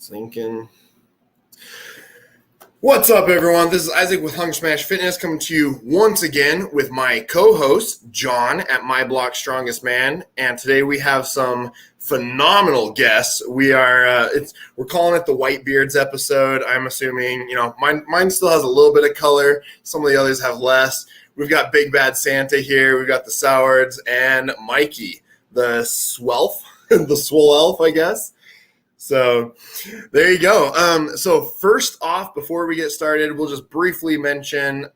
Thinking. What's up, everyone? This is Isaac with Hung Smash Fitness coming to you once again with my co-host, John at My Block Strongest Man. And today we have some phenomenal guests. We're calling it the Whitebeards episode. I'm assuming, mine still has a little bit of color. Some of the others have less. We've got Big Bad Santa here. We've got the Sowards and Mikey, the Swelf, the Swole Elf, I guess. So there you go. So first off, before we get started, we'll just briefly mention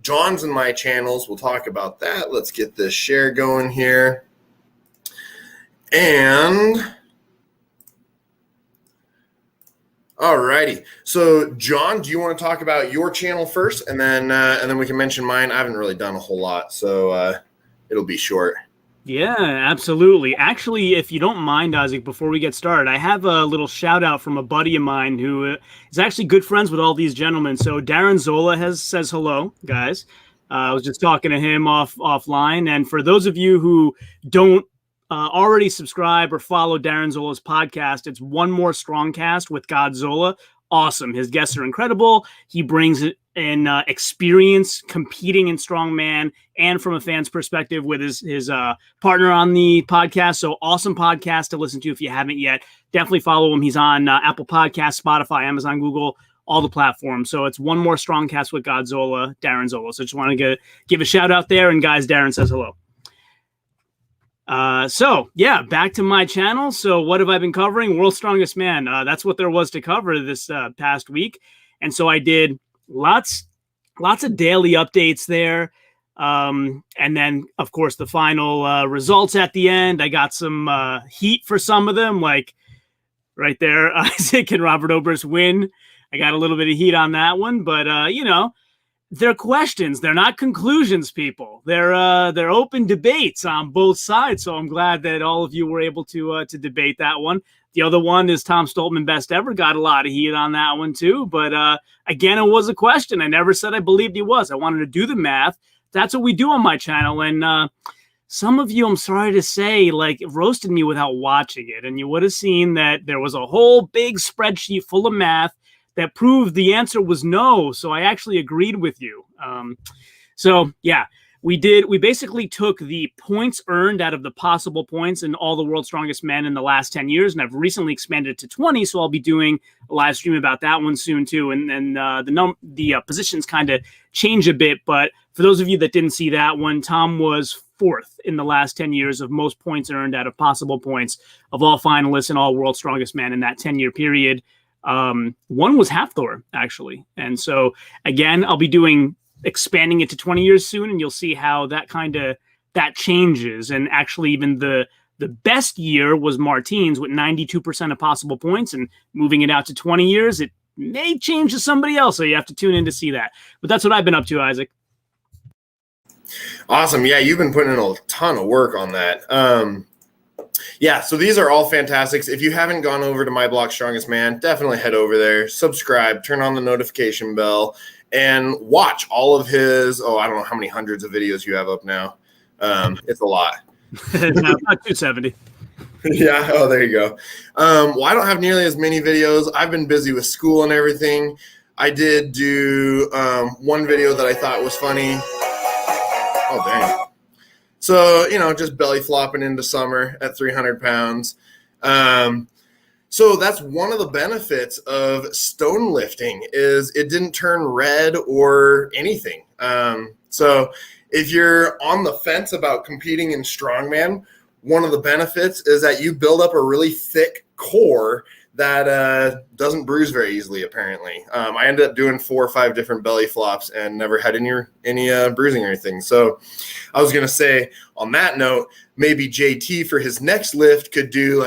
John's and my channels. We'll talk about that. Let's get this share going here. And alrighty. So John, do you want to talk about your channel first, and then we can mention mine? I haven't really done a whole lot, so it'll be short. Yeah, absolutely. Actually, if you don't mind, Isaac, before we get started, I have a little shout out from a buddy of mine who is actually good friends with all these gentlemen. So Darren Zola says hello, guys. I was just talking to him offline. And for those of you who don't already subscribe or follow Darren Zola's podcast, it's One More Strongcast with Godzilla. Awesome. His guests are incredible. He brings in experience competing in strongman and from a fan's perspective with his partner on the podcast. So awesome podcast to listen to if you haven't yet. Definitely follow him. He's on Apple Podcasts, Spotify, Amazon, Google, all the platforms. So it's One More Strongcast with Godzilla, Darren Zola. So just want to give a shout out there. And guys, Darren says hello. So yeah, back to my channel. So what have I been covering? World's Strongest Man. That's what there was to cover this past week. And so I did lots of daily updates there. And then of course the final results at the end. I got some heat for some of them, like right there, Isaac and Robert Oberst win. I got a little bit of heat on that one, but they're questions. They're not conclusions, people. They're open debates on both sides. So I'm glad that all of you were able to debate that one. The other one is Tom Stoltman best ever. Got a lot of heat on that one too. But again, it was a question. I never said I believed he was. I wanted to do the math. That's what we do on my channel. And some of you, I'm sorry to say, roasted me without watching it. And you would have seen that there was a whole big spreadsheet full of math that proved the answer was no. So I actually agreed with you. So yeah, we basically took the points earned out of the possible points in all the World's Strongest Men in the last 10 years. And I've recently expanded it to 20. So I'll be doing a live stream about that one soon too. And the positions kind of change a bit. But for those of you that didn't see that one, Tom was 4th in the last 10 years of most points earned out of possible points of all finalists and all World's Strongest Men in that 10-year period. One was Hafthor, actually. And so, again, I'll be expanding it to 20 years soon, and you'll see how that changes. And actually, even the best year was Martine's with 92% of possible points, and moving it out to 20 years, it may change to somebody else. So you have to tune in to see that. But that's what I've been up to, Isaac. Awesome. Yeah, you've been putting in a ton of work on that. Yeah, so these are all fantastic. If you haven't gone over to My Block Strongest Man, definitely head over there, subscribe, turn on the notification bell, and watch all of his, I don't know how many hundreds of videos you have up now. It's a lot. No, about 270. Yeah, there you go. Well, I don't have nearly as many videos. I've been busy with school and everything. I did do one video that I thought was funny. Oh, dang. So, just belly flopping into summer at 300 pounds. So that's one of the benefits of stone lifting is it didn't turn red or anything. So if you're on the fence about competing in strongman, one of the benefits is that you build up a really thick core that doesn't bruise very easily, apparently. I ended up doing 4 or 5 different belly flops and never had any bruising or anything. So I was going to say, on that note, maybe JT for his next lift could do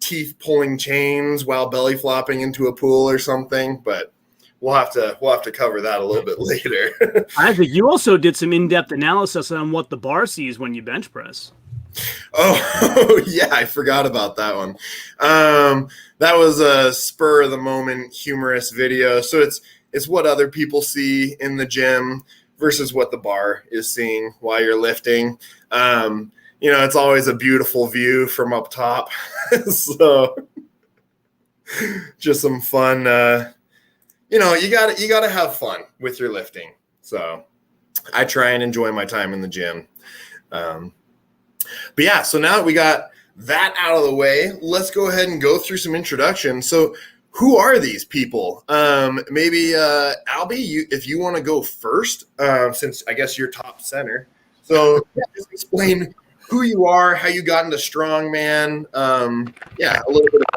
teeth pulling chains while belly flopping into a pool or something. But we'll have to cover that a little bit later. I think you also did some in-depth analysis on what the bar sees when you bench press. Oh, yeah, I forgot about that one. That was a spur of the moment humorous video. So it's what other people see in the gym versus what the bar is seeing while you're lifting. It's always a beautiful view from up top. So Just some fun. You gotta have fun with your lifting. So I try and enjoy my time in the gym. But yeah, so now that we got that out of the way, let's go ahead and go through some introductions. So who are these people? Maybe Albie, if you want to go first, since I guess you're top center. So just explain who you are, how you got into Strongman. A little bit of.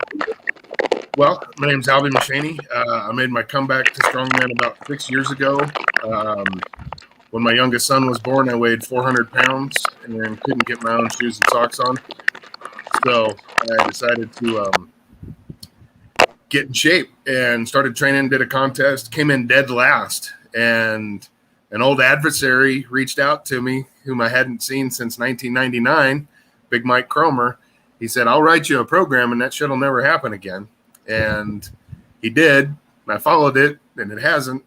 Well, my name's Albie Mushaney. I made my comeback to Strongman about 6 years ago. When my youngest son was born, I weighed 400 pounds and couldn't get my own shoes and socks on. So I decided to get in shape and started training, did a contest, came in dead last. And an old adversary reached out to me, whom I hadn't seen since 1999, Big Mike Kromer. He said, I'll write you a program and that shit'll never happen again. And he did. And I followed it, and it hasn't.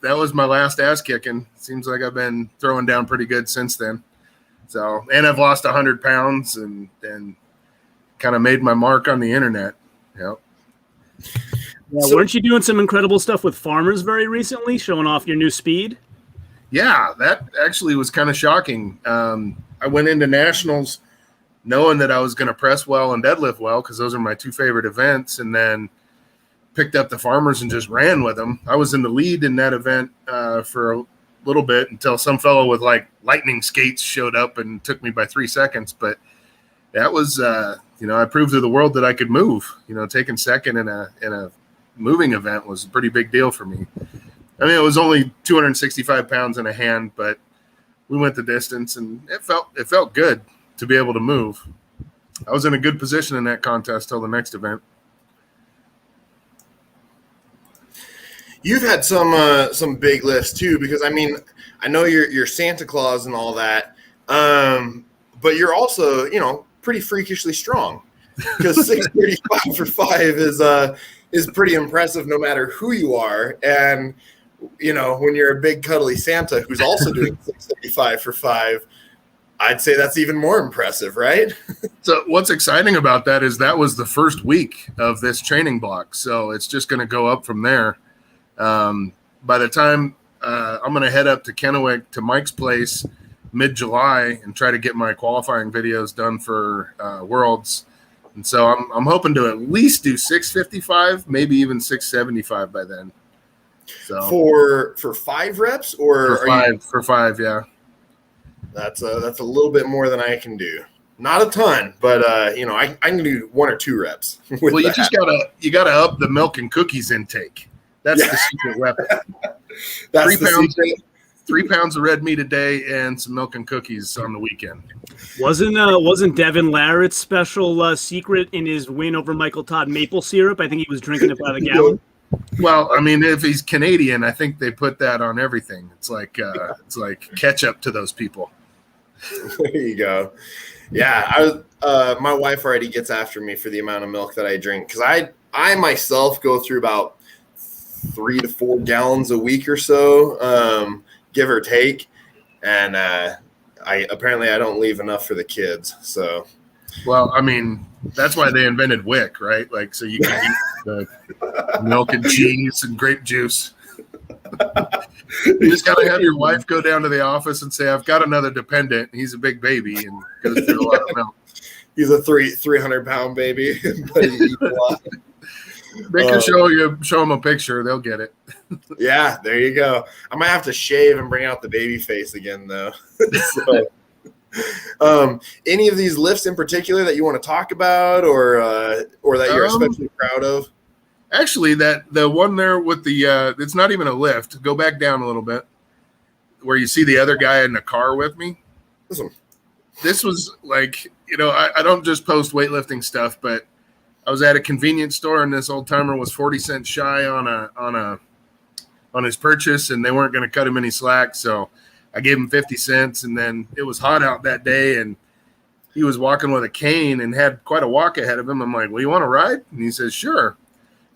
That was my last ass kicking. Seems like I've been throwing down pretty good since then. So, and I've lost 100 pounds and kind of made my mark on the internet. Yep. Yeah, weren't you doing some incredible stuff with farmers very recently, showing off your new speed? Yeah, that actually was kind of shocking. I went into nationals knowing that I was going to press well and deadlift well because those are my two favorite events, and then picked up the farmers and just ran with them. I was in the lead in that event for a little bit until some fellow with like lightning skates showed up and took me by 3 seconds. But that was, I proved to the world that I could move. Taking second in a moving event was a pretty big deal for me. I mean, it was only 265 pounds in a hand, but we went the distance, and it felt good to be able to move. I was in a good position in that contest till the next event. You've had some big lifts too, because I mean, I know you're Santa Claus and all that, but you're also pretty freakishly strong. Because 635 for 5 is pretty impressive, no matter who you are. And when you're a big cuddly Santa who's also doing 635 for 5, I'd say that's even more impressive, right? So what's exciting about that is that was the first week of this training block, so it's just going to go up from there. By the time I'm going to head up to Kennewick to Mike's place mid-July and try to get my qualifying videos done for Worlds. And so I'm hoping to at least do 655, maybe even 675 by then. So for 5 reps or for five, yeah. That's a little bit more than I can do. Not a ton, but I can do 1 or 2 reps. Well, you gotta up the milk and cookies intake. That's the secret weapon. That's 3 pounds of red meat a day and some milk and cookies on the weekend. Wasn't Devin Larratt's special secret in his win over Michael Todd maple syrup? I think he was drinking it by the gallon. Well, I mean, if he's Canadian, I think they put that on everything. It's like ketchup to those people. There you go. Yeah, my wife already gets after me for the amount of milk that I drink, because I myself go through about 3 to 4 gallons a week or so, give or take, and I don't leave enough for the kids. So, well, I mean, that's why they invented WIC, right? Like, so you can eat the milk and cheese and grape juice. You just gotta have your wife go down to the office and say, "I've got another dependent. He's a big baby and goes through a lot of milk." He's a 300-pound baby, but he eats a lot. They can show them a picture. They'll get it. Yeah, there you go. I might have to shave and bring out the baby face again, though. So, any of these lifts in particular that you want to talk about, or that you're especially proud of? Actually, the one there with the it's not even a lift. Go back down a little bit, where you see the other guy in the car with me. This was like, I don't just post weightlifting stuff, but I was at a convenience store and this old timer was 40 cents shy on his purchase, and they weren't going to cut him any slack, so I gave him 50 cents. And then it was hot out that day, and he was walking with a cane and had quite a walk ahead of him. I'm like, "Well, you want to ride?" And he says, "Sure."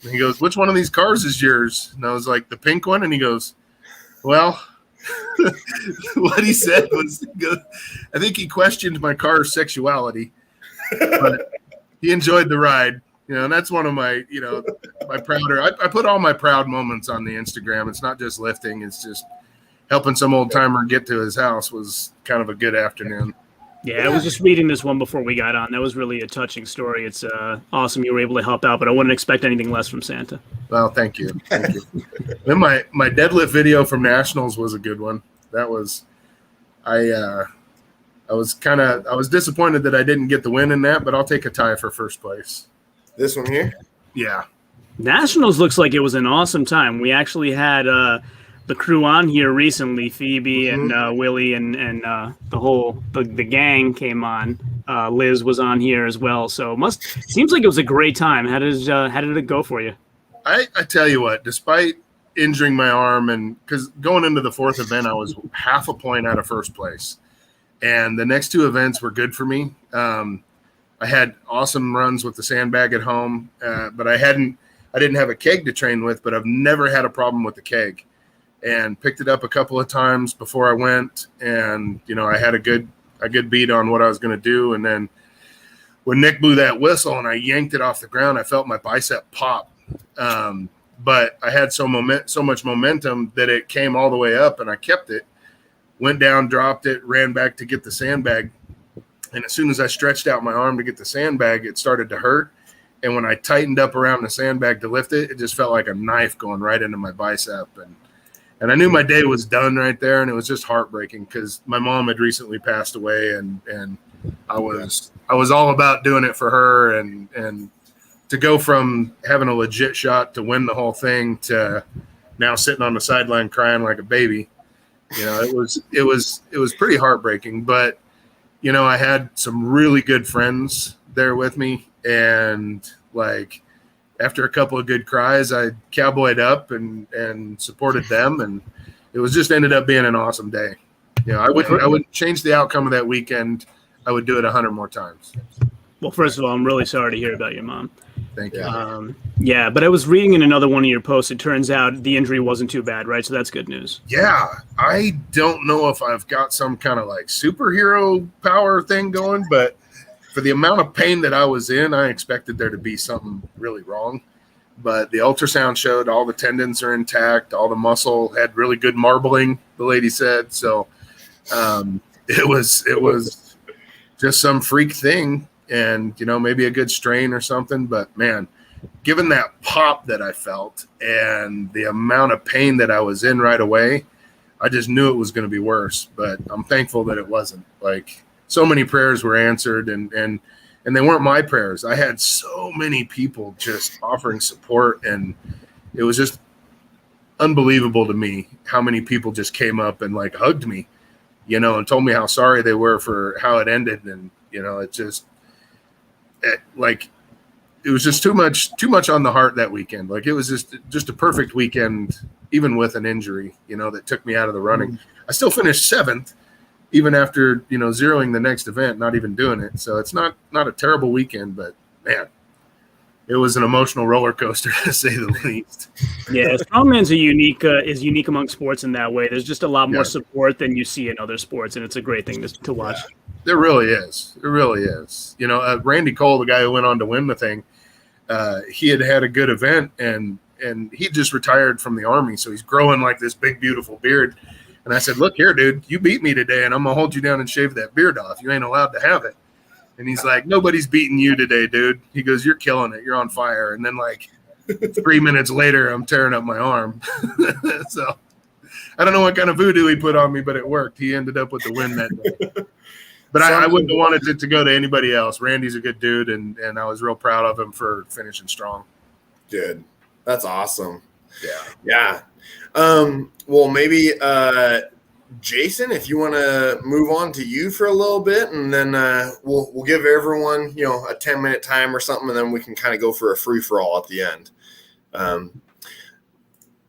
And he goes, "Which one of these cars is yours?" And I was like, "The pink one." And he goes, "Well," what he said was, I think he questioned my car's sexuality, but he enjoyed the ride. And that's one of my, my prouder. I put all my proud moments on the Instagram. It's not just lifting. It's just helping some old timer get to his house was kind of a good afternoon. Yeah, I was just reading this one before we got on. That was really a touching story. It's awesome you were able to help out, but I wouldn't expect anything less from Santa. Well, thank you. Thank you. Then my deadlift video from Nationals was a good one. That was, I was disappointed that I didn't get the win in that, but I'll take a tie for first place. This one here? Yeah. Nationals looks like it was an awesome time. We actually had the crew on here recently, Phoebe and Willie and the gang came on. Liz was on here as well. So seems like it was a great time. How did it go for you? I tell you what, despite injuring my arm, and because going into the fourth event, I was half a point out of first place. And the next two events were good for me. I had awesome runs with the sandbag at home, but I didn't have a keg to train with, but I've never had a problem with the keg. And picked it up a couple of times before I went, and I had a good beat on what I was going to do. And then when Nick blew that whistle and I yanked it off the ground, I felt my bicep pop. But I had so much momentum that it came all the way up, and I kept it. Went down, dropped it, ran back to get the sandbag, and as soon as I stretched out my arm to get the sandbag, it started to hurt. And when I tightened up around the sandbag to lift it, it just felt like a knife going right into my bicep. And I knew my day was done right there, and it was just heartbreaking because my mom had recently passed away, and I was all about doing it for her, and to go from having a legit shot to win the whole thing to now sitting on the sideline crying like a baby, it was pretty heartbreaking. But I had some really good friends there with me, and after a couple of good cries, I cowboyed up and supported them, and it was just ended up being an awesome day. I wouldn't change the outcome of that weekend. I would do it 100 more times. Well, first of all, I'm really sorry to hear about your mom. Thank you. Yeah, but I was reading in another one of your posts. It turns out the injury wasn't too bad, right? So that's good news. Yeah, I don't know if I've got some kind of superhero power thing going, but for the amount of pain that I was in, I expected there to be something really wrong. But the ultrasound showed all the tendons are intact, all the muscle had really good marbling, the lady said. So it was just some freak thing, and maybe a good strain or something. But man, given that pop that I felt and the amount of pain that I was in right away, I just knew it was going to be worse. But I'm thankful that it wasn't. So many prayers were answered, and they weren't my prayers. I had so many people just offering support, and it was just unbelievable to me how many people just came up and hugged me, and told me how sorry they were for how it ended. And it was just too much on the heart that weekend. It was just a perfect weekend, even with an injury, that took me out of the running. I still finished 7th. Even after, zeroing the next event, not even doing it. So it's not a terrible weekend, but man, it was an emotional roller coaster to say the least. Yeah, Strongman's is unique among sports in that way. There's just a lot more support than you see in other sports, and it's a great thing to watch. Yeah, there really is. It really is. Randy Cole, the guy who went on to win the thing, he had a good event, and he just retired from the Army, so he's growing this big, beautiful beard. And I said, look here, dude, you beat me today, and I'm going to hold you down and shave that beard off. You ain't allowed to have it. And he's like, nobody's beating you today, dude. He goes, you're killing it. You're on fire. And then 3 minutes later, I'm tearing up my arm. So I don't know what kind of voodoo he put on me, but it worked. He ended up with the win that day. But I wouldn't have wanted it to go to anybody else. Randy's a good dude, and I was real proud of him for finishing strong. Good. That's awesome. Yeah. Well, maybe Jason, if you want to move on to you for a little bit, and then we'll give everyone a 10-minute time or something, and then we can kind of go for a free for all at the end.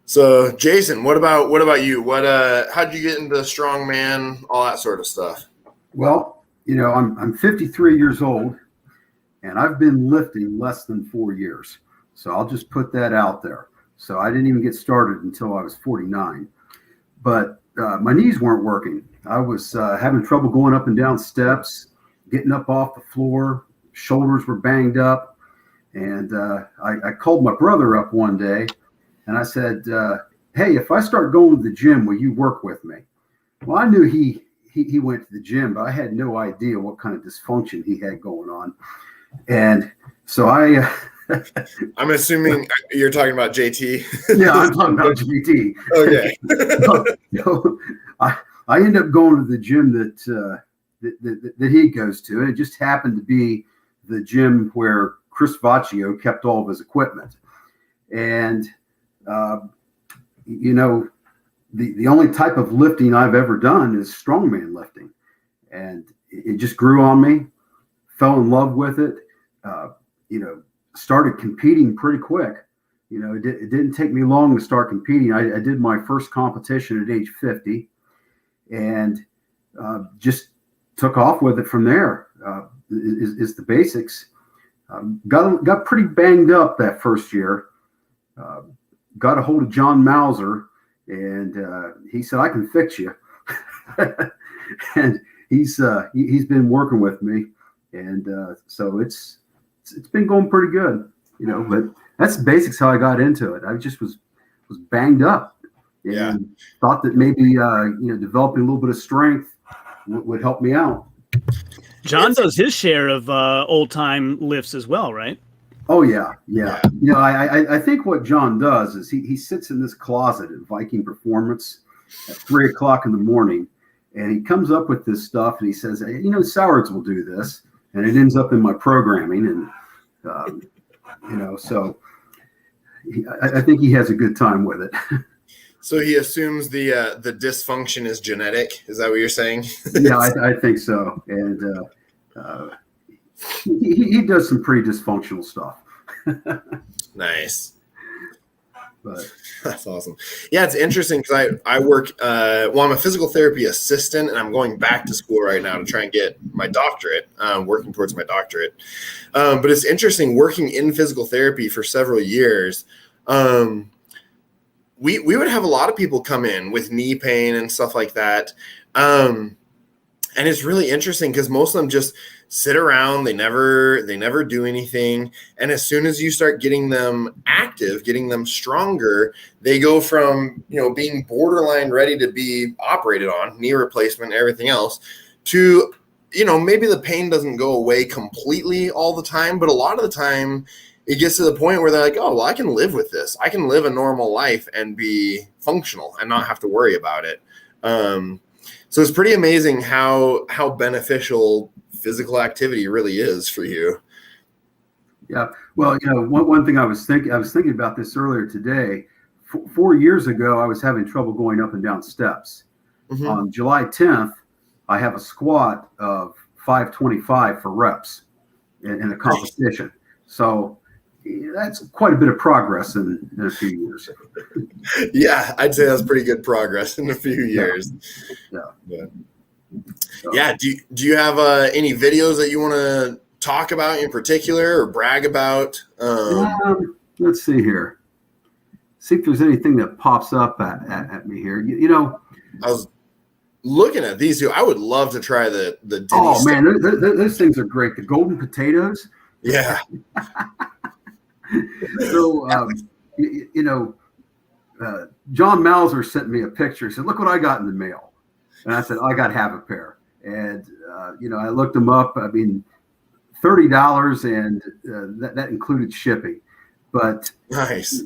So Jason, what about you? How'd you get into Strongman, all that sort of stuff? Well, I'm 53 years old, and I've been lifting less than 4 years. So I'll just put that out there. So I didn't even get started until I was 49. But my knees weren't working. I was having trouble going up and down steps, getting up off the floor. Shoulders were banged up. And I called my brother up one day, and I said, "Hey, if I start going to the gym, will you work with me?" Well, I knew he went to the gym, but I had no idea what kind of dysfunction he had going on. And so I'm assuming you're talking about JT. Yeah, I'm talking about JT. Okay. So I end up going to the gym that he goes to, and it just happened to be the gym where Chris Vaccio kept all of his equipment. And the only type of lifting I've ever done is strongman lifting, and it just grew on me. Fell in love with it. Started competing pretty quick. It didn't take me long to start competing. I did my first competition at age 50, and just took off with it from there. Is the basics. Got pretty banged up that first year. Got a hold of John Mauser, and he said, "I can fix you." And he's been working with me, and so it's been going pretty good, But that's the basics how I got into it. I just was banged up, and thought that maybe developing a little bit of strength would help me out. John does his share of old time lifts as well, right? Oh yeah. I think what John does is he sits in this closet at Viking Performance at 3:00 in the morning, and he comes up with this stuff, and he says, Sowards will do this, and it ends up in my programming, and so I think he has a good time with it. So he assumes the dysfunction is genetic. Is that what you're saying? Yeah, I think so. And he does some pretty dysfunctional stuff. Nice. But that's awesome. Yeah, it's interesting because I work. I'm a physical therapy assistant, and I'm going back to school right now to try and get my doctorate. Working towards my doctorate. But it's interesting working in physical therapy for several years. We would have a lot of people come in with knee pain and stuff like that. And it's really interesting because most of them just sit around. They never do anything. And as soon as you start getting them active, getting them stronger, they go from, being borderline ready to be operated on, knee replacement, everything else, to, maybe the pain doesn't go away completely all the time, but a lot of the time it gets to the point where they're like, oh, well, I can live with this. I can live a normal life and be functional and not have to worry about it. So it's pretty amazing how beneficial physical activity really is for you. Yeah. Well, one thing I was thinking about this earlier today. 4 years ago, I was having trouble going up and down steps. Mm-hmm. On July 10th, I have a squat of 525 for reps in a competition. So that's quite a bit of progress in a few years. Yeah, I'd say that's pretty good progress in a few years. Yeah. Yeah. Do you have any videos that you want to talk about in particular or brag about? Let's see here. See if there's anything that pops up at me here. I was looking at these two. I would love to try the Diddy Oh man, those things are great. The golden potatoes. Yeah. So, John Mauser sent me a picture. He said, "Look what I got in the mail." And I said, "I got to have a pair." And, I looked them up. I mean, $30, and that included shipping. But, nice.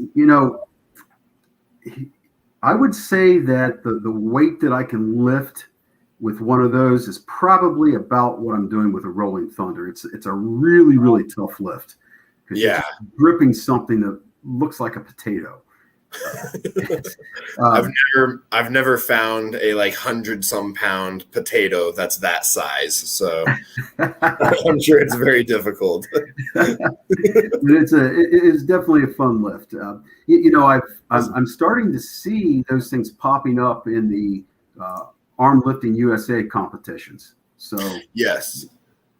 I would say that the weight that I can lift with one of those is probably about what I'm doing with a Rolling Thunder. It's a really, really tough lift. Yeah. Gripping something that looks like a potato. I've never found a 100-some pound potato that's that size, so I'm sure it's very difficult. It's definitely a fun lift. I'm starting to see those things popping up in the arm lifting USA competitions. So yes,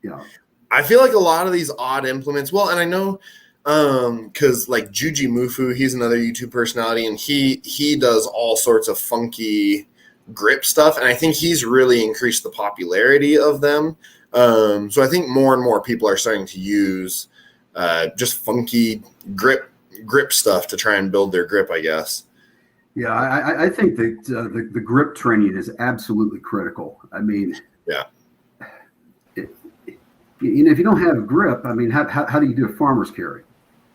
yeah, I feel like a lot of these odd implements. Well, and I know. Because Juji Mufu, he's another YouTube personality, and he does all sorts of funky grip stuff, and I think he's really increased the popularity of them. So I think more and more people are starting to use just funky grip stuff to try and build their grip, I guess. Yeah, I think that the grip training is absolutely critical. I mean, yeah. If you don't have grip, I mean, how do you do a farmer's carry?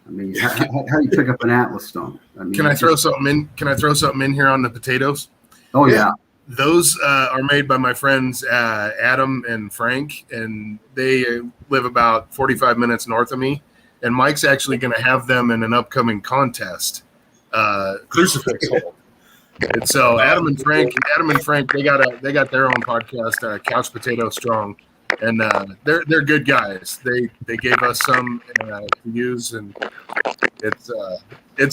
I mean, how do you pick up an Atlas stone? I mean, can I throw something in? Can I throw something in here on the potatoes? Oh yeah. Those are made by my friends Adam and Frank, and they live about 45 minutes north of me. And Mike's actually going to have them in an upcoming contest, crucifix hold. And so Adam and Frank, they got their own podcast, Couch Potato Strong, and they're good guys. They gave us some to use, and it's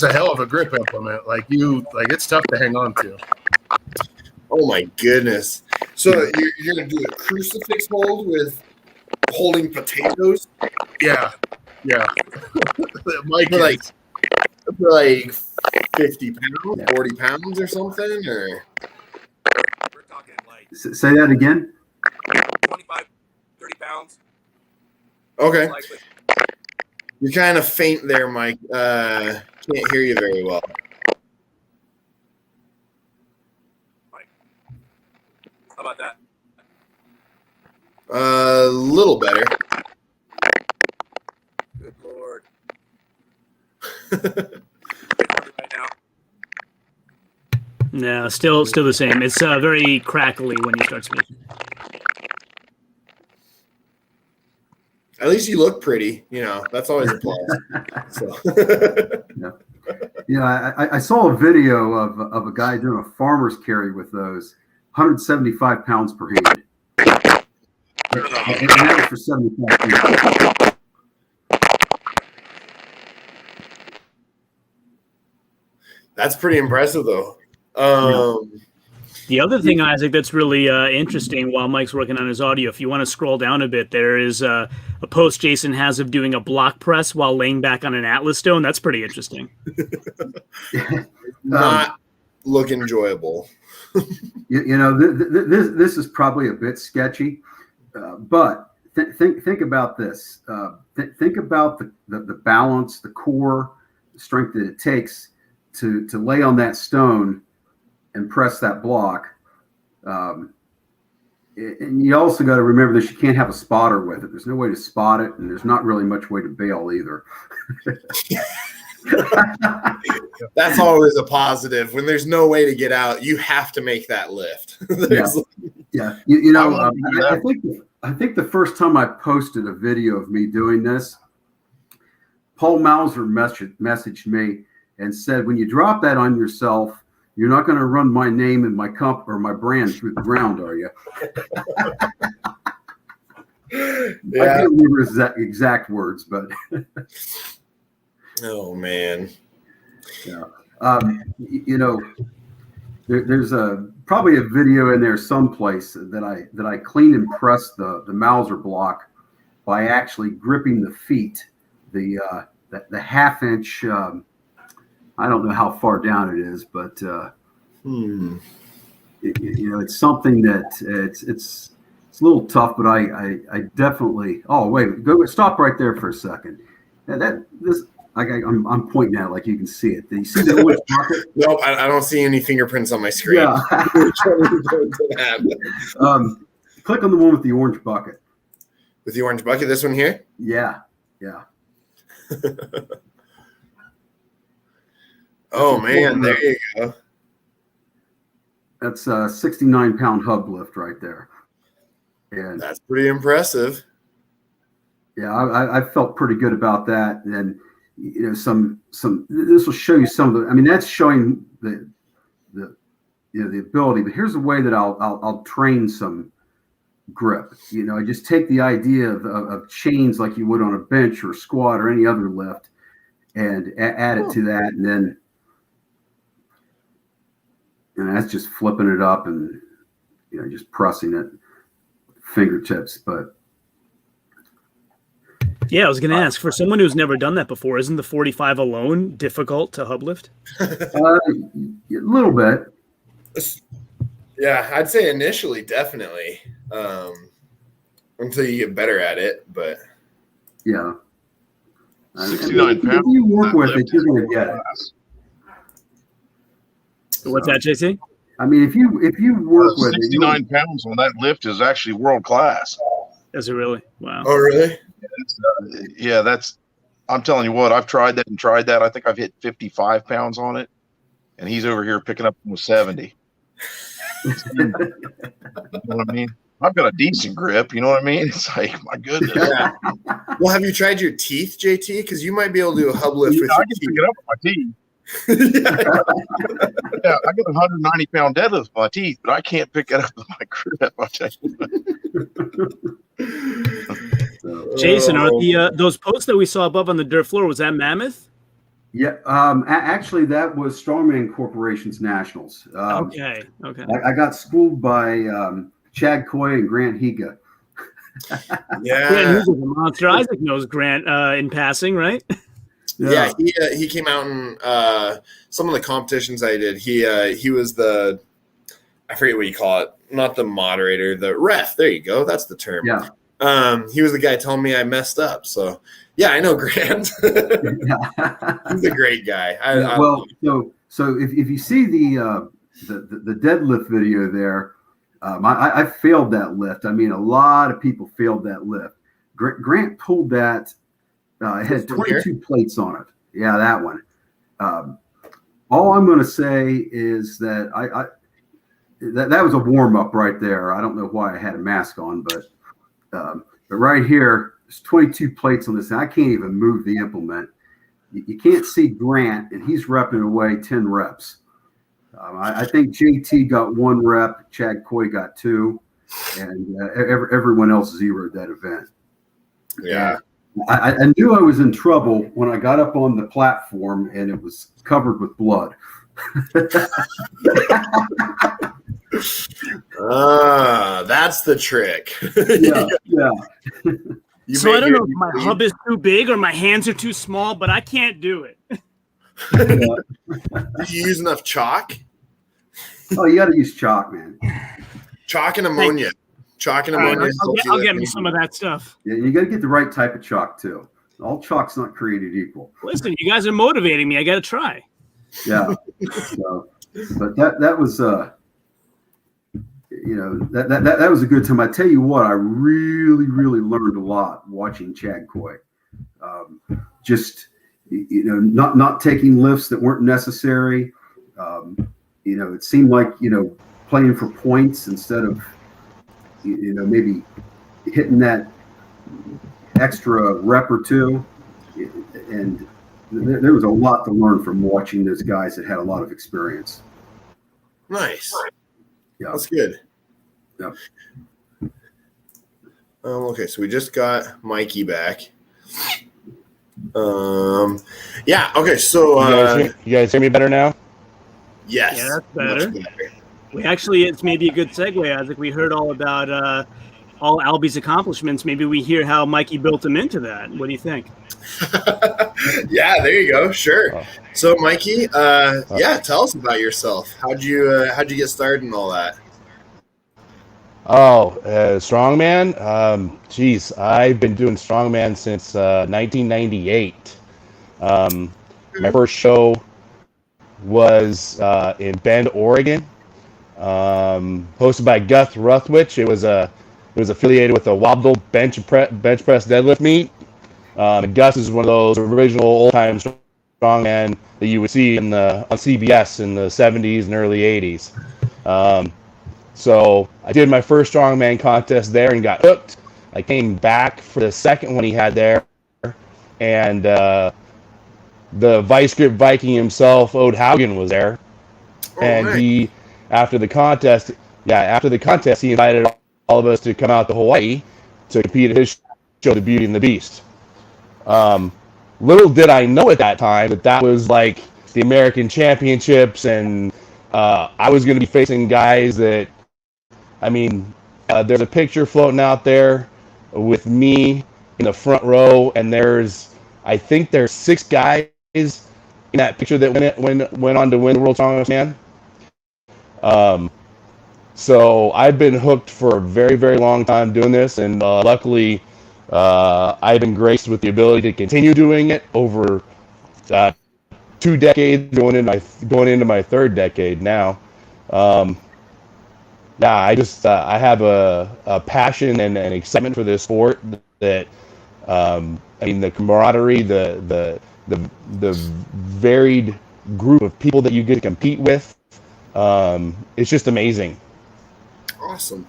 a hell of a grip implement. Like it's tough to hang on to. Oh my goodness! So you're gonna do a crucifix hold with holding potatoes? Yeah. Mike, for like 50 pounds, 40 pounds, or something, or We're talking like say that again. 25, 30 pounds. okay. Likely. You're kind of faint there, Mike. Can't hear you very well. How about that? A little better. Good Lord. Right now. No, still the same. It's very crackly when you start speaking. At least you look pretty. That's always a plus. So. I saw a video of a guy doing a farmer's carry with those, 175 pounds per hand. And that was for 75 people. That's pretty impressive, though. The other thing, Isaac, that's really interesting while Mike's working on his audio, if you want to scroll down a bit, there is a post Jason has of doing a block press while laying back on an Atlas stone. That's pretty interesting. Not look enjoyable. This is probably a bit sketchy, but think about this. Think about the balance, the core, the strength that it takes to lay on that stone and press that block. And you also got to remember this, you can't have a spotter with it. There's no way to spot it, and there's not really much way to bail either. That's always a positive. When there's no way to get out, you have to make that lift. Yeah. I think the first time I posted a video of me doing this, Paul Mauser messaged me and said, when you drop that on yourself, you're not going to run my name and my my brand through the ground, are you? Yeah. I can't remember his exact words, but oh man. Yeah. There's probably a video in there someplace that I clean and press the Mauser block by actually gripping the feet, the half-inch. I don't know how far down it is, but it's something that it's a little tough. But I definitely. Oh wait, stop right there for a second. I'm pointing at it like you can see it. Do you see the orange bucket? Nope, I don't see any fingerprints on my screen. Yeah. Click on the one with the orange bucket. With the orange bucket, this one here? Yeah. Oh man, there you go. That's a 69-pound hub lift right there. And that's pretty impressive. Yeah, I felt pretty good about that. And some this will show you some of the. I mean, that's showing the ability. But here's a way that I'll train some grip. I just take the idea of chains like you would on a bench or squat or any other lift, and add it to that, and then. And that's just flipping it up and just pressing it fingertips. But yeah, I was going to ask, for someone who's never done that before, isn't the 45 alone difficult to hub lift? A little bit. Yeah, I'd say initially, definitely, until you get better at it. But yeah, 69 pounds. If you work that with it, lift you're is going to get it. world-class. What's that, JC? I mean, if you work with it, 69 pounds on that lift is actually world class. Is it really? Wow. Oh, really? Yeah, that's. I'm telling you what, I've tried that and tried that. I think I've hit 55 pounds on it, and he's over here picking up almost 70. You know what I mean? I've got a decent grip. You know what I mean? It's like, my goodness. Yeah. Well, have you tried your teeth, JT? Because you might be able to do a hub lift with I your can teeth. pick it up with my teeth. Yeah, I got a 190-pound deadlift with my teeth, but I can't pick it up with my grip. I'll tell you what. Jason, are the those posts that we saw above on the dirt floor, was that Mammoth? Yeah, actually, that was Strongman Corporation's Nationals. Okay. I got schooled by Chad Coy and Grant Higa. Yeah. He's a monster. Isaac knows Grant in passing, right? Yeah, he came out in some of the competitions I did. He was the, I forget what you call it, not the moderator, the ref. There you go. That's the term. Yeah. He was the guy telling me I messed up. So yeah, I know Grant. He's a great guy. So if you see the deadlift video there, I failed that lift. I mean, a lot of people failed that lift. Grant pulled that. It had 22 plates on it. Yeah, that one. All I'm going to say is that that was a warm up right there. I don't know why I had a mask on, but right here, there's 22 plates on this. And I can't even move the implement. You can't see Grant, and he's repping away 10 reps. I think JT got 1 rep, Chad Coy got 2, and everyone else zeroed that event. Yeah. I knew I was in trouble when I got up on the platform and it was covered with blood. That's the trick. Yeah. So I don't know if my hub is too big or my hands are too small, but I can't do it. Did you use enough chalk? Oh, you got to use chalk, man. Chalk and ammonia. Chalk and ammonia. I'll get me some of that stuff. Yeah, you got to get the right type of chalk too. All chalk's not created equal. Listen, you guys are motivating me. I got to try. Yeah. But that was that was a good time. I tell you what, I really learned a lot watching Chad Coy. Just not taking lifts that weren't necessary. It seemed like playing for points instead of maybe hitting that extra rep or two. And there was a lot to learn from watching those guys that had a lot of experience. Nice. Yeah, that's good. Yeah. Okay, so we just got Mikey back. Yeah. Okay, so you guys hear me better now? Yes. Yeah, that's better. We actually, it's maybe a good segue, Isaac. We heard all about all Albie's accomplishments. Maybe we hear how Mikey built him into that. What do you think? Yeah, there you go. Sure. So, Mikey, tell us about yourself. How'd you get started and all that? Strongman. Geez, I've been doing Strongman since 1998. My first show was in Bend, Oregon, hosted by Gus Ruthwich. It was affiliated with the Wobble bench press deadlift meet. And Gus is one of those original old time strongman that you would see on CBS in the 70s and early 80s. So I did my first strongman contest there and got hooked. I came back for the second one he had there, and the Vice Grip Viking himself, Ode Haugen, was there. And he, after the contest, he invited all of us to come out to Hawaii to compete at his show, The Beauty and the Beast. Little did I know at that time that was like the American Championships, and I was going to be facing guys that, there's a picture floating out there with me in the front row, and I think there's 6 guys in that picture that went on to win the World Strongest Man. So I've been hooked for a very, very long time doing this, and luckily I've been graced with the ability to continue doing it over 2 decades, going into my 3rd decade now. Yeah, I have a passion and an excitement for this sport that I mean, the camaraderie, the varied group of people that you get to compete with, it's just amazing. Awesome.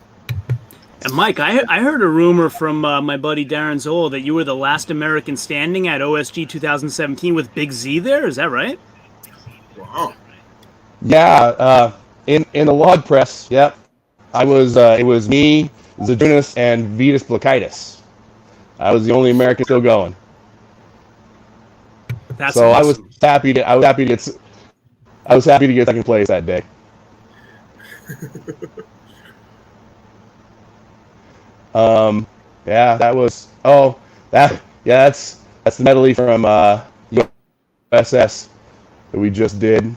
And Mike, I heard a rumor from my buddy Darren Zoll that you were the last American standing at OSG 2017 with Big Z there. Is that right? Wow. Yeah, in the log press, yep. I was. It was me, Zadunas, and Vitas Blakaitis. I was the only American still going. That's so awesome. I was happy to get second place that day. Yeah, that was. Oh, that's the medley from USS that we just did,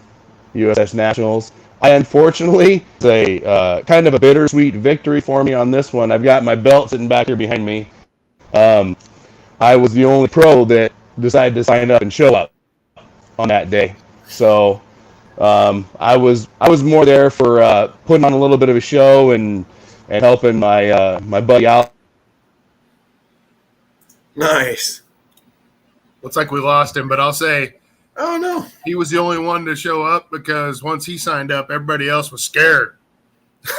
USS Nationals. Unfortunately, it's a kind of a bittersweet victory for me on this one. I've got my belt sitting back here behind me. I was the only pro that decided to sign up and show up on that day. So I was more there for putting on a little bit of a show and helping my buddy out. Nice. Looks like we lost him, but I'll say, oh no, he was the only one to show up because once he signed up, everybody else was scared.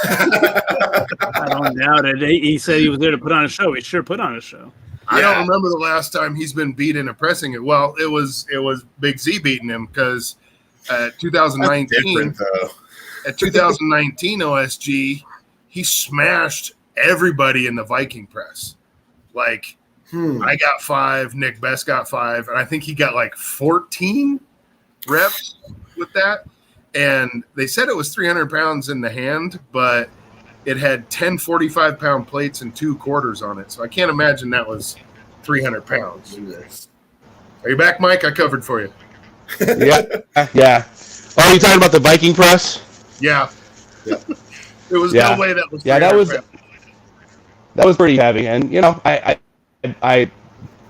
I don't doubt it. He said he was there to put on a show. He sure put on a show. I don't remember the last time he's been beat in a pressing it. Well, it was Big Z beating him because 2019 at 2019 OSG, he smashed everybody in the Viking press. Like I got 5, Nick Best got 5, and I think he got like 14 reps with that. And they said it was 300 pounds in the hand, but it had 10 45-pound plates and 2 quarters on it. So I can't imagine that was 300 pounds. Are you back, Mike? I covered for you. Yeah. Oh, you talking about the Viking press? Yeah. There was no way that was 300 pounds. That was pretty heavy. And, you know, I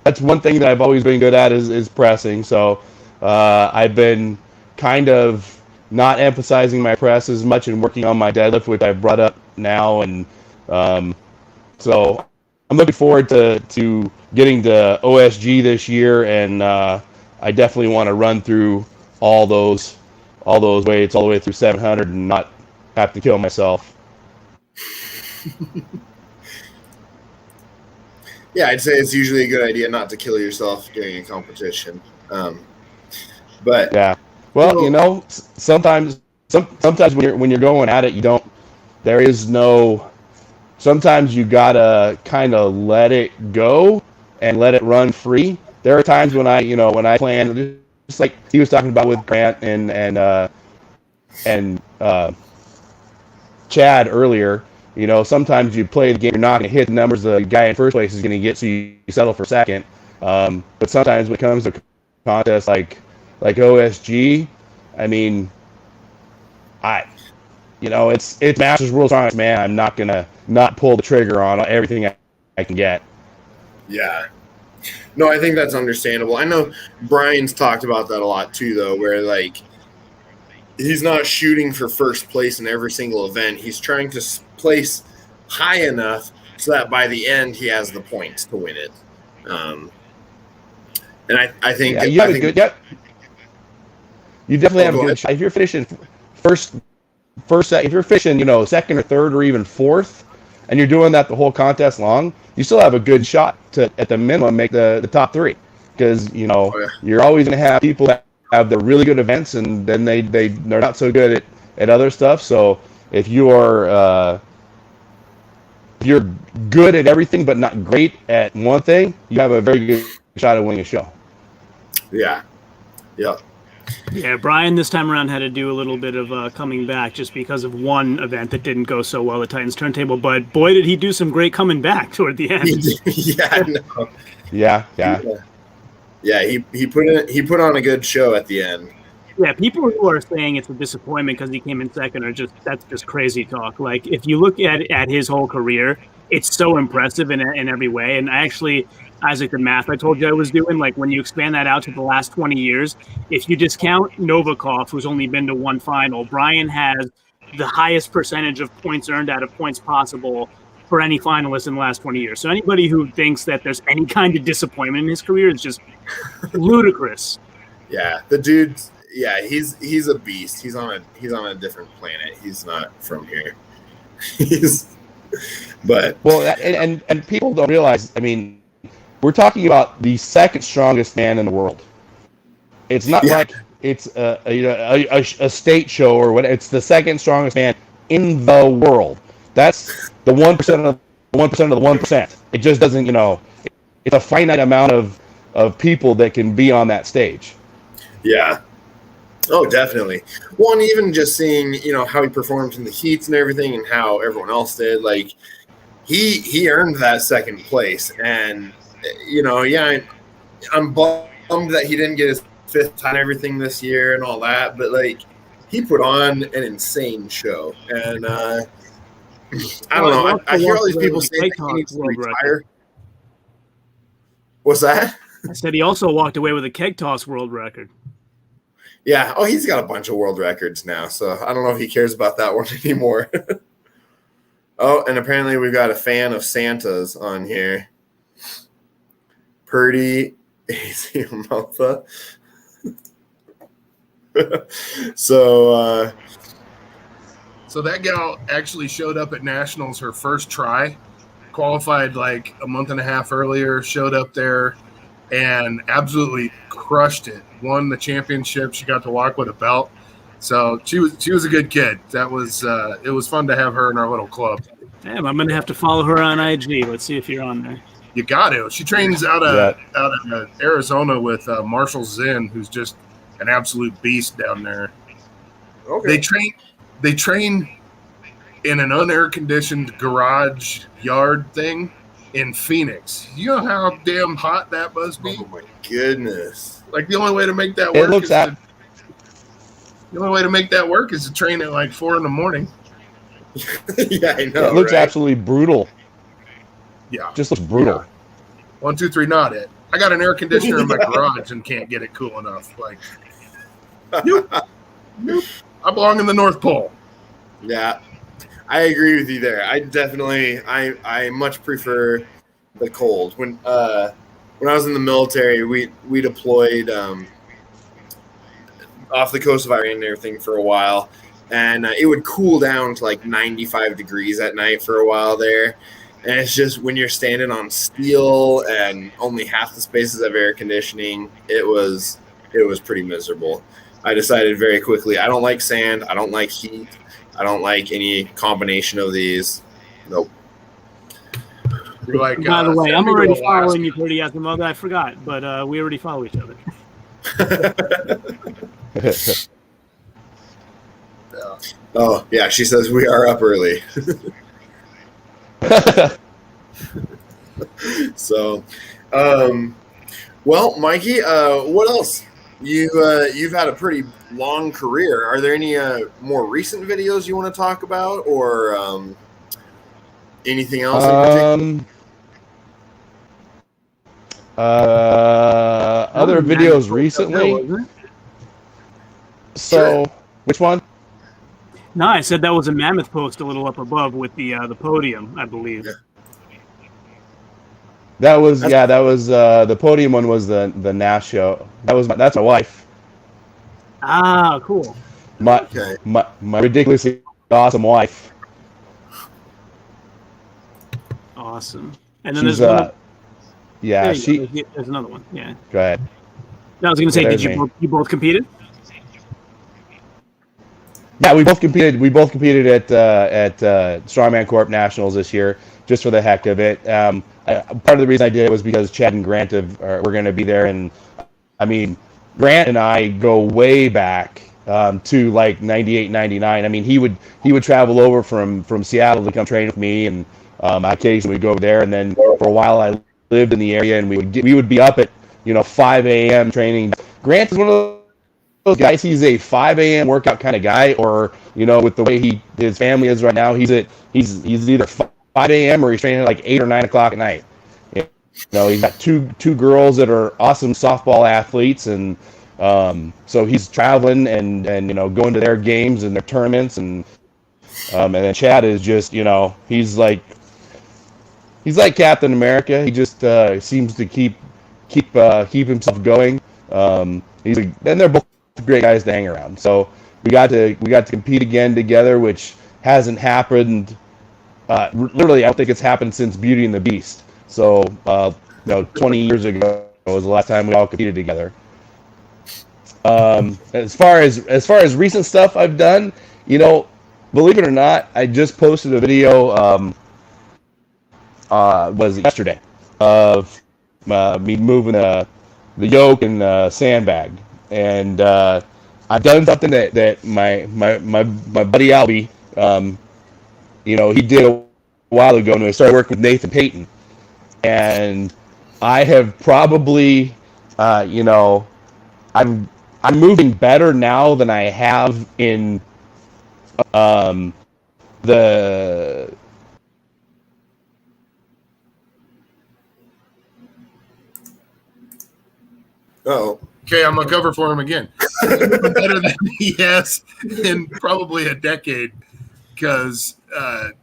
that's one thing that I've always been good at is pressing. So I've been kind of not emphasizing my press as much and working on my deadlift, which I've brought up now. And so I'm looking forward to getting to OSG this year. And I definitely want to run through all those weights all the way through 700 and not have to kill myself. Yeah, I'd say it's usually a good idea not to kill yourself during a competition. But yeah, well, you know, sometimes when you're going at it, sometimes you gotta kind of let it go and let it run free. There are times when I plan, just like he was talking about with Grant and Chad earlier. You know, sometimes you play the game, you're not going to hit the numbers the guy in first place is going to get, so you settle for second. But sometimes when it comes to contests like OSG, I mean, it's Masters World Strongest Man. I'm not going to not pull the trigger on everything I can get. Yeah. No, I think that's understandable. I know Brian's talked about that a lot too, though, where like he's not shooting for first place in every single event. He's trying to place high enough so that by the end he has the points to win it. And I think you have a good. Yep. You definitely have a good shot. If you're finishing first, if you're fishing, second or third or even fourth, and you're doing that the whole contest long, you still have a good shot to, at the minimum, make the top 3. Because you're always going to have people that have the really good events, and then they're not so good at other stuff. So if you're good at everything but not great at one thing, you have a very good shot at winning a show. Yeah. Yeah, Brian this time around had to do a little bit of coming back just because of one event that didn't go so well at Titans Turntable. But boy, did he do some great coming back toward the end. Yeah, I know. Yeah. He put on a good show at the end. Yeah, people who are saying it's a disappointment because he came in second that's just crazy talk. Like, if you look at his whole career, it's so impressive in every way. And I actually, Isaac, the math I told you I was doing, like when you expand that out to the last 20 years, if you discount Novikov, who's only been to one final, Brian has the highest percentage of points earned out of points possible for any finalist in the last 20 years. So anybody who thinks that there's any kind of disappointment in his career is just ludicrous. Yeah, the dude's he's a beast. He's on a different planet. He's not from here. And people don't realize. I mean, we're talking about the second strongest man in the world. It's not like it's a state show or what. It's the second strongest man in the world. That's the 1% of the 1% of the 1%. It just doesn't, it's a finite amount of people that can be on that stage. Yeah. Oh, definitely. Well, and even just seeing, how he performed in the heats and everything and how everyone else did, like he earned that second place. And, I'm bummed that he didn't get his fifth time and everything this year and all that, but like he put on an insane show. And I don't know. I hear all these people saying that he needs to retire. What's that? I said he also walked away with a keg toss world record. Yeah. Oh, he's got a bunch of world records now, so I don't know if he cares about that one anymore. Oh, and apparently we've got a fan of Santa's on here. Purdy, Easy Malta. So that gal actually showed up at Nationals her first try, qualified like a month and a half earlier, showed up there and absolutely crushed it. Won the championship. She got to walk with a belt. So she was a good kid. That was it was fun to have her in our little club. Damn, I'm gonna have to follow her on IG. Let's see if you're on there. You got to. She trains out of Arizona with Marshall Zinn, who's just an absolute beast down there. okay. They train in an unair conditioned garage yard thing in Phoenix. You know how damn hot that must be? Oh my goodness. Like the only way to make that work is to train at like 4 a.m. Yeah, I know. It looks right? absolutely brutal. Yeah. Just looks brutal. Yeah. 1, 2, 3, not it. I got an air conditioner in my garage and can't get it cool enough. Like, nope. I belong in the North Pole. Yeah, I agree with you there. I much prefer the cold. When I was in the military, we deployed off the coast of Iran and everything for a while, and it would cool down to like 95 degrees at night for a while there. And it's just when you're standing on steel and only half the spaces have air conditioning, it was pretty miserable. I decided very quickly, I don't like sand, I don't like heat, I don't like any combination of these. Nope. You're like, By the way, I'm already following you, Pretty Mother. I forgot, but we already follow each other. Oh, yeah, she says we are up early. So, well, Mikey, what else? You've had a pretty long career. Are there any more recent videos you want to talk about, or anything else in particular? Other videos recently. So, which one? No, I said that was a mammoth post a little up above with the podium, I believe. Yeah. That was the podium one was the Nash show. That's my wife. Ah, cool. My ridiculously awesome wife. Awesome. And then She's there's one. there's another one. Yeah. Go ahead. No, I was going to say, There's did you both competed? Yeah, we both competed. We both competed at Strongman Corp Nationals this year, just for the heck of it. Part of the reason I did it was because Chad and Grant were going to be there, and I mean, Grant and I go way back to like 98, 99. I mean, he would travel over from Seattle to come train with me, and occasionally we'd go over there. And then for a while, I lived in the area, and we would be up at 5 a.m. training. Grant is one of those guys. He's a 5 a.m. workout kind of guy, or with the way his family is right now, he's either 5 5 a.m. or he's training at like 8 or 9 o'clock at night. You know, he's got two girls that are awesome softball athletes, and so he's traveling and going to their games and their tournaments, and then Chad is just he's like Captain America. He just seems to keep himself going. And they're both great guys to hang around. So we got to compete again together, which hasn't happened. Literally, I don't think it's happened since Beauty and the Beast. So 20 years ago was the last time we all competed together. As far as recent stuff I've done, believe it or not, I just posted a video. Was yesterday of me moving the yoke and sandbag, and I've done something that my buddy Albie, he did a while ago, and I started working with Nathan Payton, and I have probably, I'm moving better now than I have in the. Oh, Okay, I'm gonna cover for him again. Better than he has in probably a decade, because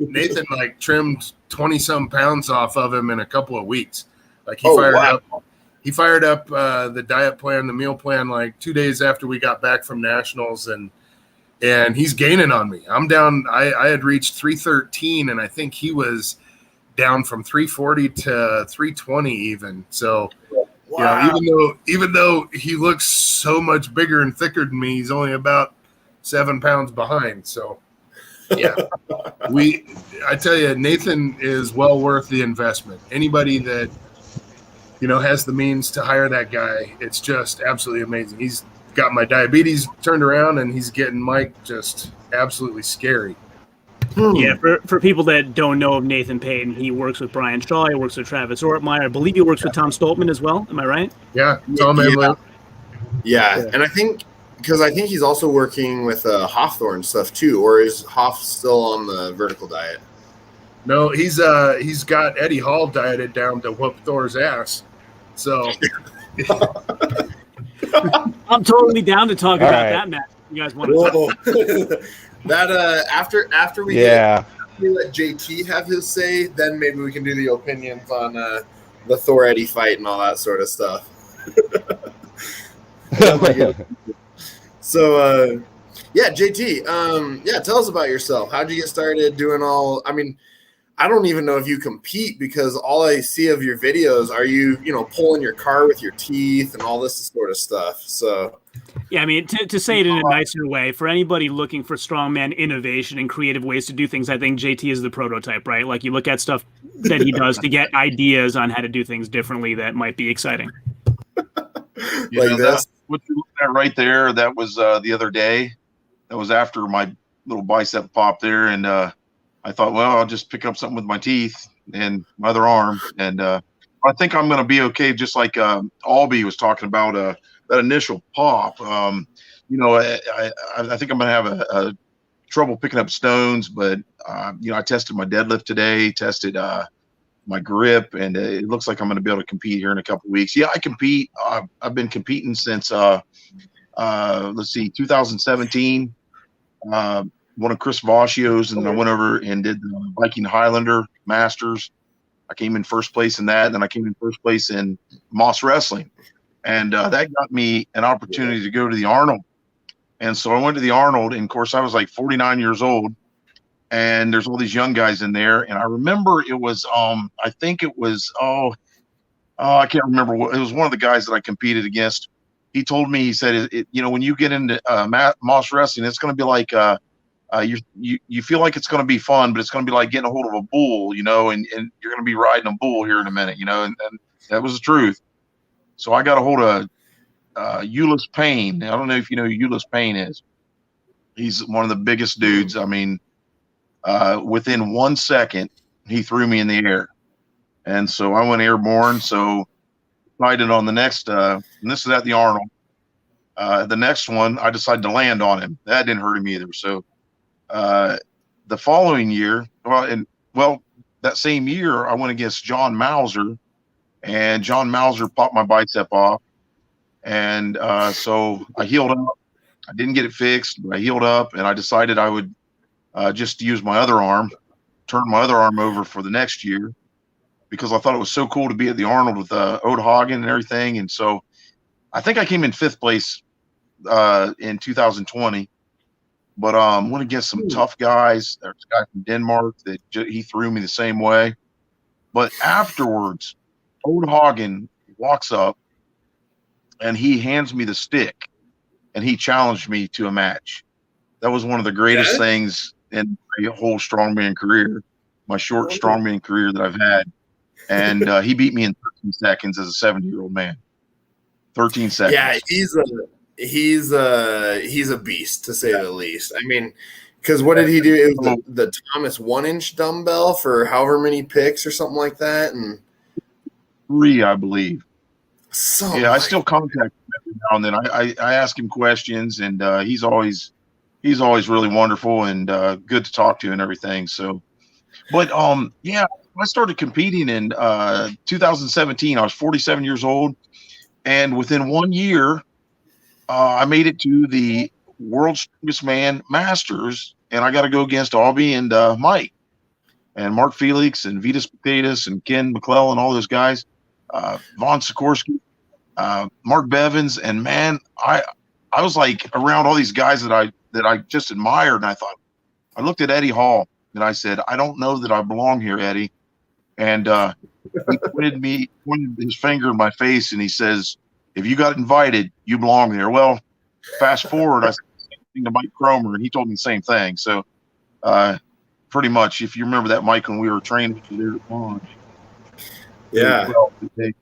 Nathan trimmed 20-some pounds off of him in a couple of weeks. He fired up the diet plan, the meal plan, 2 days after we got back from nationals, and he's gaining on me. I'm down. I had reached 313, and I think he was down from 340 to 320 even. So. wow. Even though he looks so much bigger and thicker than me, he's only about 7 pounds behind. So, yeah, I tell you, Nathan is well worth the investment. Anybody that has the means to hire that guy, it's just absolutely amazing. He's got my diabetes turned around, and he's getting Mike just absolutely scary. Yeah, for people that don't know of Nathan Payton, he works with Brian Shaw, he works with Travis Ortmeyer. I believe he works with Tom Stoltman as well. Am I right? Yeah, Tom and Lou. Yeah, and I think he's also working with Hawthorne stuff too, or is Hoff still on the vertical diet? No, he's got Eddie Hall dieted down to whoop Thor's ass. So I'm totally down to talk about right. that match. You guys want to? That after we let JT have his say, then maybe we can do the opinions on the Thor Eddie fight and all that sort of stuff. So JT, tell us about yourself. How'd you get started doing all? I mean, I don't even know if you compete, because all I see of your videos are you pulling your car with your teeth and all this sort of stuff. So. Yeah, I mean, to say it in a nicer way, for anybody looking for strongman innovation and creative ways to do things, I think JT is the prototype, right? You look at stuff that he does to get ideas on how to do things differently that might be exciting. That's what you look at right there. That was the other day. That was after my little bicep popped there, and I thought, well, I'll just pick up something with my teeth and my other arm, and I think I'm going to be okay. Just like Albie was talking about that initial pop. I think I'm going to have a trouble picking up stones, but I tested my deadlift today, tested my grip, and it looks like I'm going to be able to compete here in a couple of weeks. Yeah, I compete. I've been competing since 2017. One of Chris Vacchio's, and I went over and did the Viking Highlander Masters. I came in first place in that, and then I came in first place in Moss Wrestling, and that got me an opportunity to go to the Arnold. And so I went to the Arnold, and of course I was 49 years old, and there's all these young guys in there. And I remember it was I think it was I can't remember what it was. One of the guys that I competed against, he told me, he said, when you get into Moss Wrestling, it's going to be like you feel like it's going to be fun, but it's going to be like getting a hold of a bull, and you're going to be riding a bull here in a minute, and that was the truth. So I got a hold of Ulyss Payne. I don't know if you know who Ulyss Payne is. He's one of the biggest dudes. I mean, within 1 second, he threw me in the air. And so I went airborne. So decided on the next, and this is at the Arnold. The next one, I decided to land on him. That didn't hurt him either. So the following year, that same year, I went against John Mauser, and John Mauser popped my bicep off. And so I healed up. I didn't get it fixed, but I healed up, and I decided I would just use my other arm, turn my other arm over for the next year, because I thought it was so cool to be at the Arnold with Ode Hagen and everything. And so I think I came in 5th place in 2020. But went against some tough guys. There's a guy from Denmark that he threw me the same way. But afterwards, Ode Hagen walks up and he hands me the stick, and he challenged me to a match. That was one of the greatest things in my whole strongman career, my short strongman career that I've had. And he beat me in 13 seconds as a 70-year-old man. 13 seconds. Yeah, he's a beast, to say the least. I mean, because what did he do? It was the Thomas 1-inch dumbbell for however many picks or something like that, and 3, I believe. I still like contact him every now and then. I ask him questions, and he's always really wonderful and good to talk to and everything. So, but I started competing in 2017. I was 47 years old, and within 1 year, I made it to the World's Strongest Man Masters, and I got to go against Albie and Mike and Mark Felix and Vitas Potatoes and Ken McClellan, all those guys, Vaughn Sikorsky, Mark Bevins, and man, I was like around all these guys that I just admired, and I looked at Eddie Hall and I said, I don't know that I belong here, Eddie. And he pointed his finger in my face, and he says, if you got invited, you belong there. Well, fast forward, I said the same thing to Mike Kromer, and he told me the same thing. So pretty much, if you remember that, Mike, when we were training there at Bond. Yeah. If you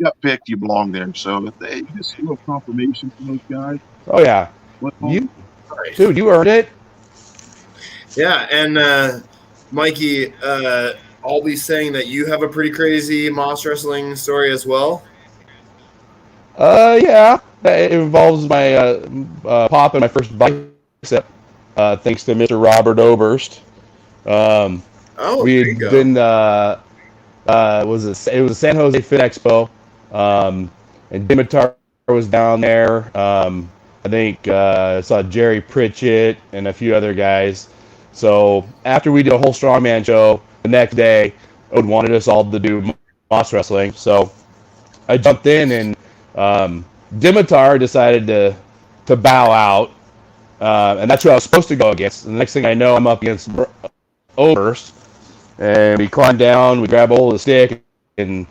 got picked, you belong there. So just a little confirmation from those guys. Oh, yeah. Dude, you earned it. Yeah, and Mikey, Albie's saying that you have a pretty crazy Moss wrestling story as well. Yeah, it involves my popping my first bicep, thanks to Mr. Robert Oberst. We had been it was a San Jose Fit Expo, and Dimitar was down there. I think I saw Jerry Pritchett and a few other guys. So after we did a whole strongman show, the next day, Ode wanted us all to do Moss wrestling. So I jumped in, and Dimitar decided to bow out, and that's who I was supposed to go against. And the next thing I know, I'm up against Oberst, and we climbed down, we grabbed a hold of the stick, and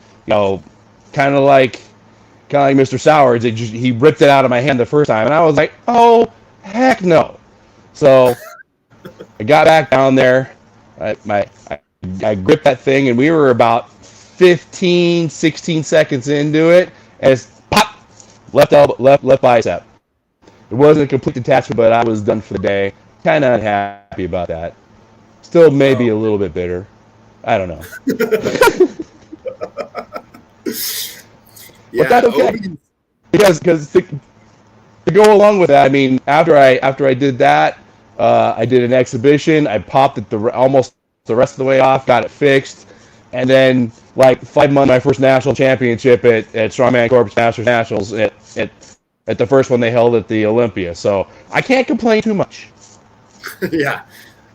kind of like Mr. Sowards, he ripped it out of my hand the first time, and I was like, oh heck no! So I got back down there, I gripped that thing, and we were about 15, 16 seconds into it, and it's pop, left bicep. It wasn't a complete detachment, but I was done for the day. Kind of unhappy about that. Still maybe a little bit bitter. I don't know. Yeah, but that's okay. Because to go along with that, I mean, after I did that, I did an exhibition. I popped it almost the rest of the way off, got it fixed, and then like 5 months, my first national championship at Strongman Corpus Masters Nationals at the first one they held at the Olympia. So I can't complain too much. Yeah,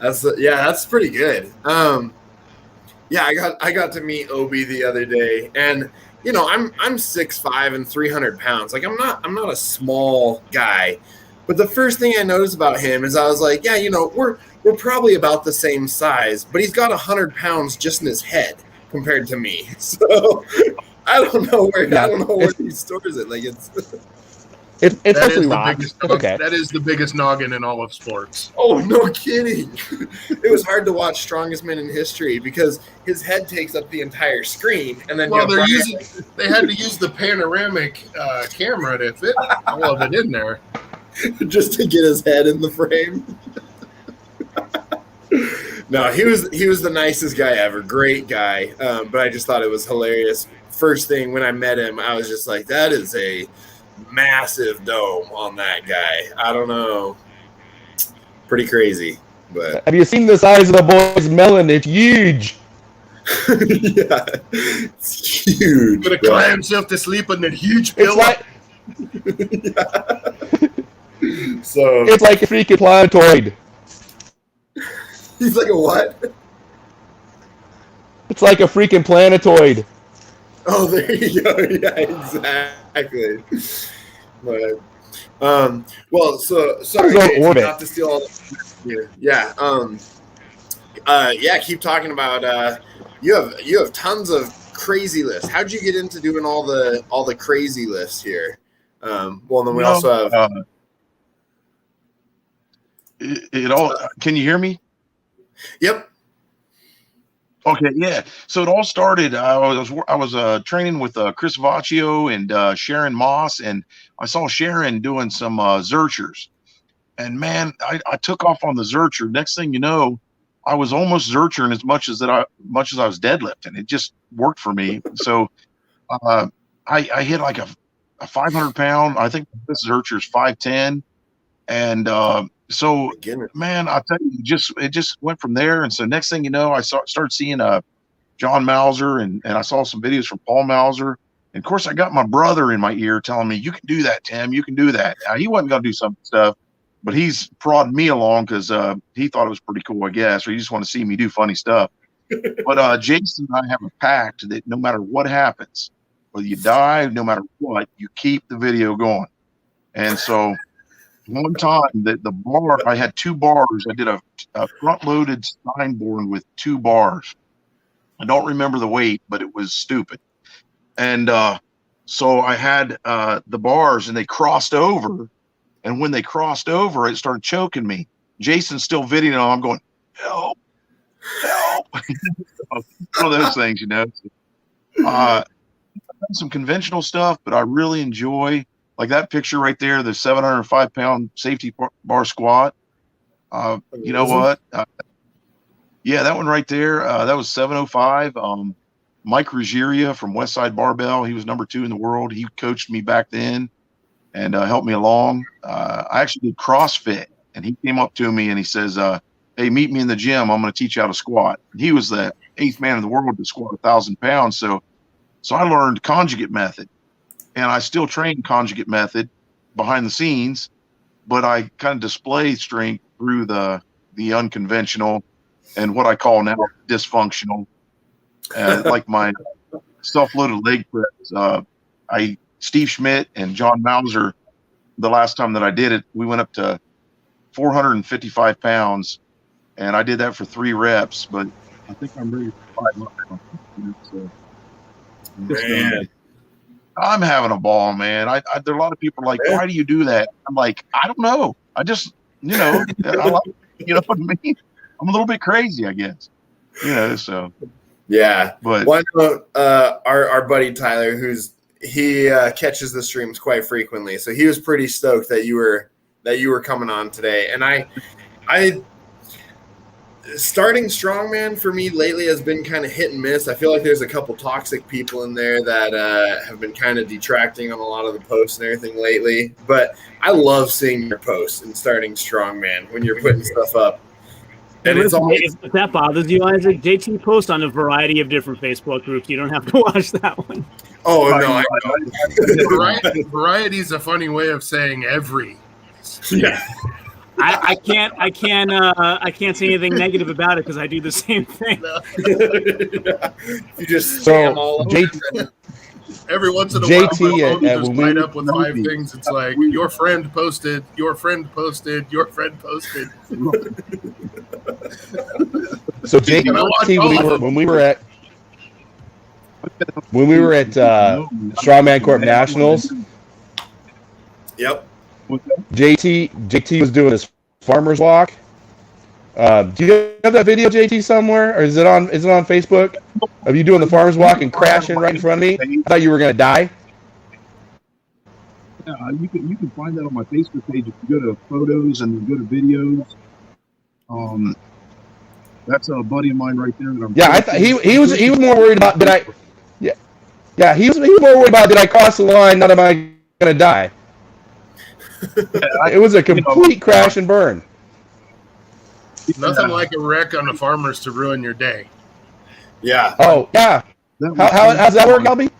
that's pretty good. Yeah, I got to meet Obi the other day, and I'm 6'5" and 300 pounds. Like I'm not a small guy, but the first thing I noticed about him is I was like, yeah, we're probably about the same size, but he's got 100 pounds just in his head compared to me. So I don't know where he stores it. Like it's actually rock. Okay. That is the biggest noggin in all of sports. Oh, no kidding. It was hard to watch Strongest Man in History because his head takes up the entire screen. And then they had to use the panoramic camera to fit all of it in there. Just to get his head in the frame. No, he was the nicest guy ever. Great guy. But I just thought it was hilarious. First thing when I met him, I was just like, that is a massive dome on that guy. I don't know. Pretty crazy. But have you seen the size of the boy's melon? It's huge. Yeah, it's huge. Gonna bro. cry himself to sleep on that huge It's pillow. like So it's like a freaking planetoid. he's like a what? It's like a freaking planetoid. Oh, there you go. Yeah, exactly. But, well, so sorry, How's our Jason, orbit? not to steal all the here. Yeah. Yeah. Keep talking about. You have tons of crazy lists. How'd you get into doing all the crazy lists here? Well, then we also have. It all. Can you hear me? Yep. Okay, yeah. So it all started. I was training with Chris Vaccio and Sharon Moss, and I saw Sharon doing some Zerchers, and man, I took off on the Zercher. Next thing you know, I was almost Zerchering as much as I was deadlifting. It just worked for me. So I hit like a 500 pound. I think this Zercher's 510, and so man, I tell you, it just went from there. And so next thing you know, I started seeing John Mauser, and I saw some videos from Paul Mauser. And of course, I got my brother in my ear telling me, "You can do that, Tim. You can do that." Now, he wasn't going to do some stuff, but he's prodding me along because he thought it was pretty cool, I guess, or he just want to see me do funny stuff. But Jason and I have a pact that no matter what happens, whether you die, no matter what, you keep the video going. And so one time the bar, I had 2 bars. I did a front-loaded Steinborn with 2 bars. I don't remember the weight, but it was stupid. And so I had the bars, and they crossed over. And when they crossed over, it started choking me. Jason's still videoing. I'm going, help, help. One of those things, you know. I've done some conventional stuff, but I really enjoy, like that picture right there, the 705-pound safety bar squat. You know what? Yeah, that one right there, that was 705. Mike Ruggiero from Westside Barbell, he was number 2 in the world. He coached me back then and helped me along. I actually did CrossFit, and he came up to me and he says, hey, meet me in the gym. I'm going to teach you how to squat. And he was the 8th man in the world to squat 1,000 pounds. So I learned conjugate method, and I still train conjugate method behind the scenes, but I kind of display strength through the unconventional and what I call now dysfunctional, like my self-loaded leg press. Steve Schmidt and John Mauser, the last time that I did it, we went up to 455 pounds, and I did that for 3 reps, but I think I'm ready for 500. So, man, I'm having a ball, man. There are a lot of people like, why do you do that? I'm like, I don't know. I just, I like, you know what I mean? I'm a little bit crazy, I guess. So. Yeah. But well, I know, our buddy Tyler, he catches the streams quite frequently, so he was pretty stoked that you were coming on today. And I starting Strongman for me lately has been kind of hit and miss. I feel like there's a couple toxic people in there that have been kind of detracting on a lot of the posts and everything lately. But I love seeing your posts and starting Strongman when you're putting stuff up. And it's always, if that bothers you, Isaac, JT posts on a variety of different Facebook groups. You don't have to watch that one. Oh, no, I know. Variety is a funny way of saying every. Yeah. I can't say anything negative about it because I do the same thing. You just spam all over. Every once in a while, just light up with 5 things. It's like, your friend posted, your friend posted, your friend posted. So JT, when we were at Strongman Corp Nationals, yep, JT was doing his farmer's walk. Do you have that video, JT, somewhere, or is it on Facebook of you doing the farmer's walk and crashing right in front of me? I thought you were gonna die. Yeah, you can find that on my Facebook page if you go to photos and then go to videos. That's a buddy of mine right there. I thought he was more worried about did I. Yeah, he was more worried about did I cross the line? Not am I gonna die? It was a complete crash and burn. Nothing like a wreck on the farmers to ruin your day. Yeah. Oh, yeah. How's that work, Albie?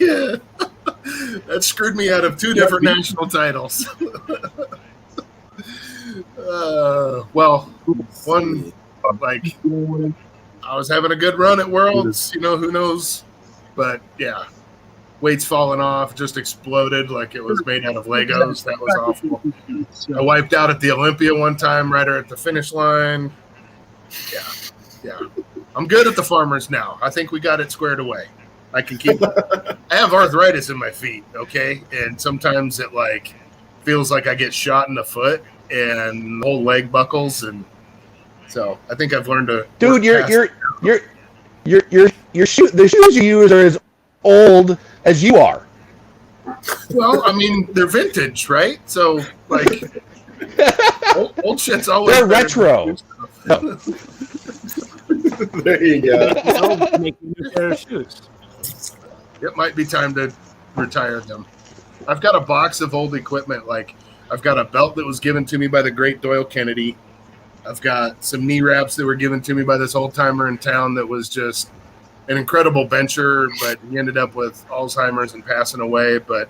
Yeah. That screwed me out of 2 different national titles. Well, one, like, I was having a good run at Worlds, who knows? But yeah, weight's falling off, just exploded like it was made out of Legos. That was awful. I wiped out at the Olympia one time, right at the finish line. Yeah. I'm good at the Farmers now. I think we got it squared away. I can keep. I have arthritis in my feet, okay, and sometimes it like feels like I get shot in the foot and the whole leg buckles, and so I think I've learned to. Dude, the shoes you use are as old as you are. Well, I mean, they're vintage, right? So like, old shit's always they're retro. There you go. So make a new pair of shoes. It might be time to retire them. I've got a box of old equipment. Like, I've got a belt that was given to me by the great Doyle Kennedy. I've got some knee wraps that were given to me by this old timer in town that was just an incredible bencher, but he ended up with Alzheimer's and passing away. But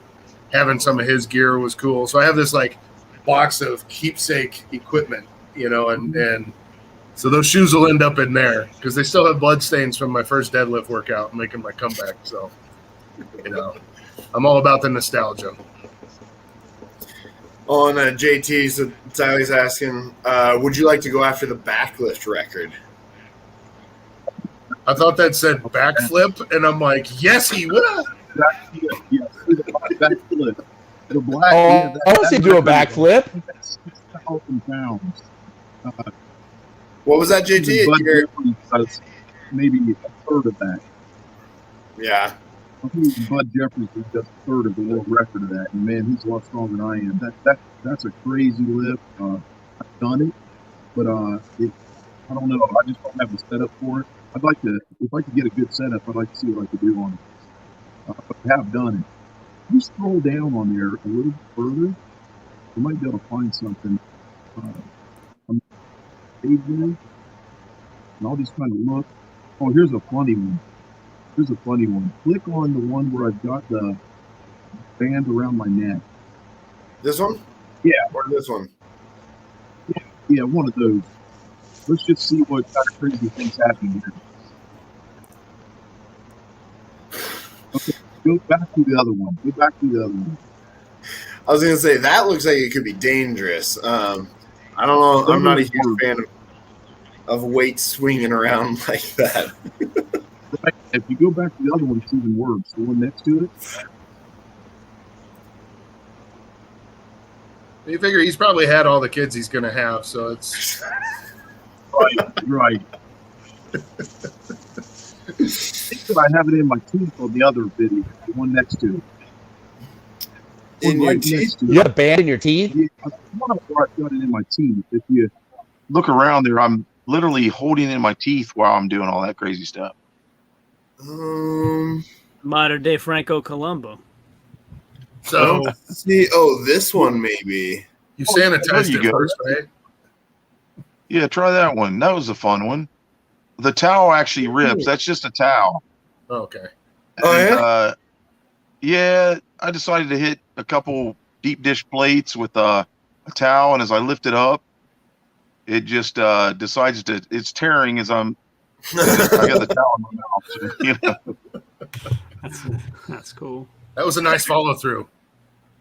having some of his gear was cool. So I have this like box of keepsake equipment, and so those shoes will end up in there because they still have blood stains from my first deadlift workout making my comeback. So, I'm all about the nostalgia. On JT, so Tyler's asking, would you like to go after the backlift record? I thought that said backflip, and I'm like, yes, he will. Backflip. The black. I want to see do a backflip. 6,000 pounds. What was that, JT? Maybe a third of that. Yeah. I think Bud Jeffries was just a third of the world record of that, and man, he's a lot stronger than I am. That's a crazy lift. I've done it, but I don't know. I just don't have the setup for it. I'd like to, if I could get a good setup, I'd like to see what I could do on it. But I have done it. If you scroll down on there a little further, you might be able to find something. I'm page there, and I'll just kind of look. Oh, here's a funny one. Click on the one where I've got the band around my neck. This one? Yeah. Or this one? Yeah, one of those. Let's just see what kind of crazy things happen here. Okay, go back to the other one. I was going to say, that looks like it could be dangerous. I don't know. I'm not a huge fan of weights swinging around like that. Right. If you go back to the other one, it's even worse. The one next to it. You figure he's probably had all the kids he's going to have, so it's... Right. I have it in my teeth on the other video, the one next to it. In your teeth? You have a band in your teeth? Yeah, I've got it in my teeth. If you Look around there. I'm literally holding in my teeth while I'm doing all that crazy stuff. Modern day Franco Columbo. So, see, this one maybe. you sanitized you it go. first, right? Yeah, try that one. That was a fun one. The towel actually rips. That's just a towel. Okay. Oh, yeah? And, yeah, I decided to hit a couple deep dish plates with a towel, and as I lift it up, it just decides to. It's tearing as I got the towel in my mouth. That's cool. That was a nice follow through.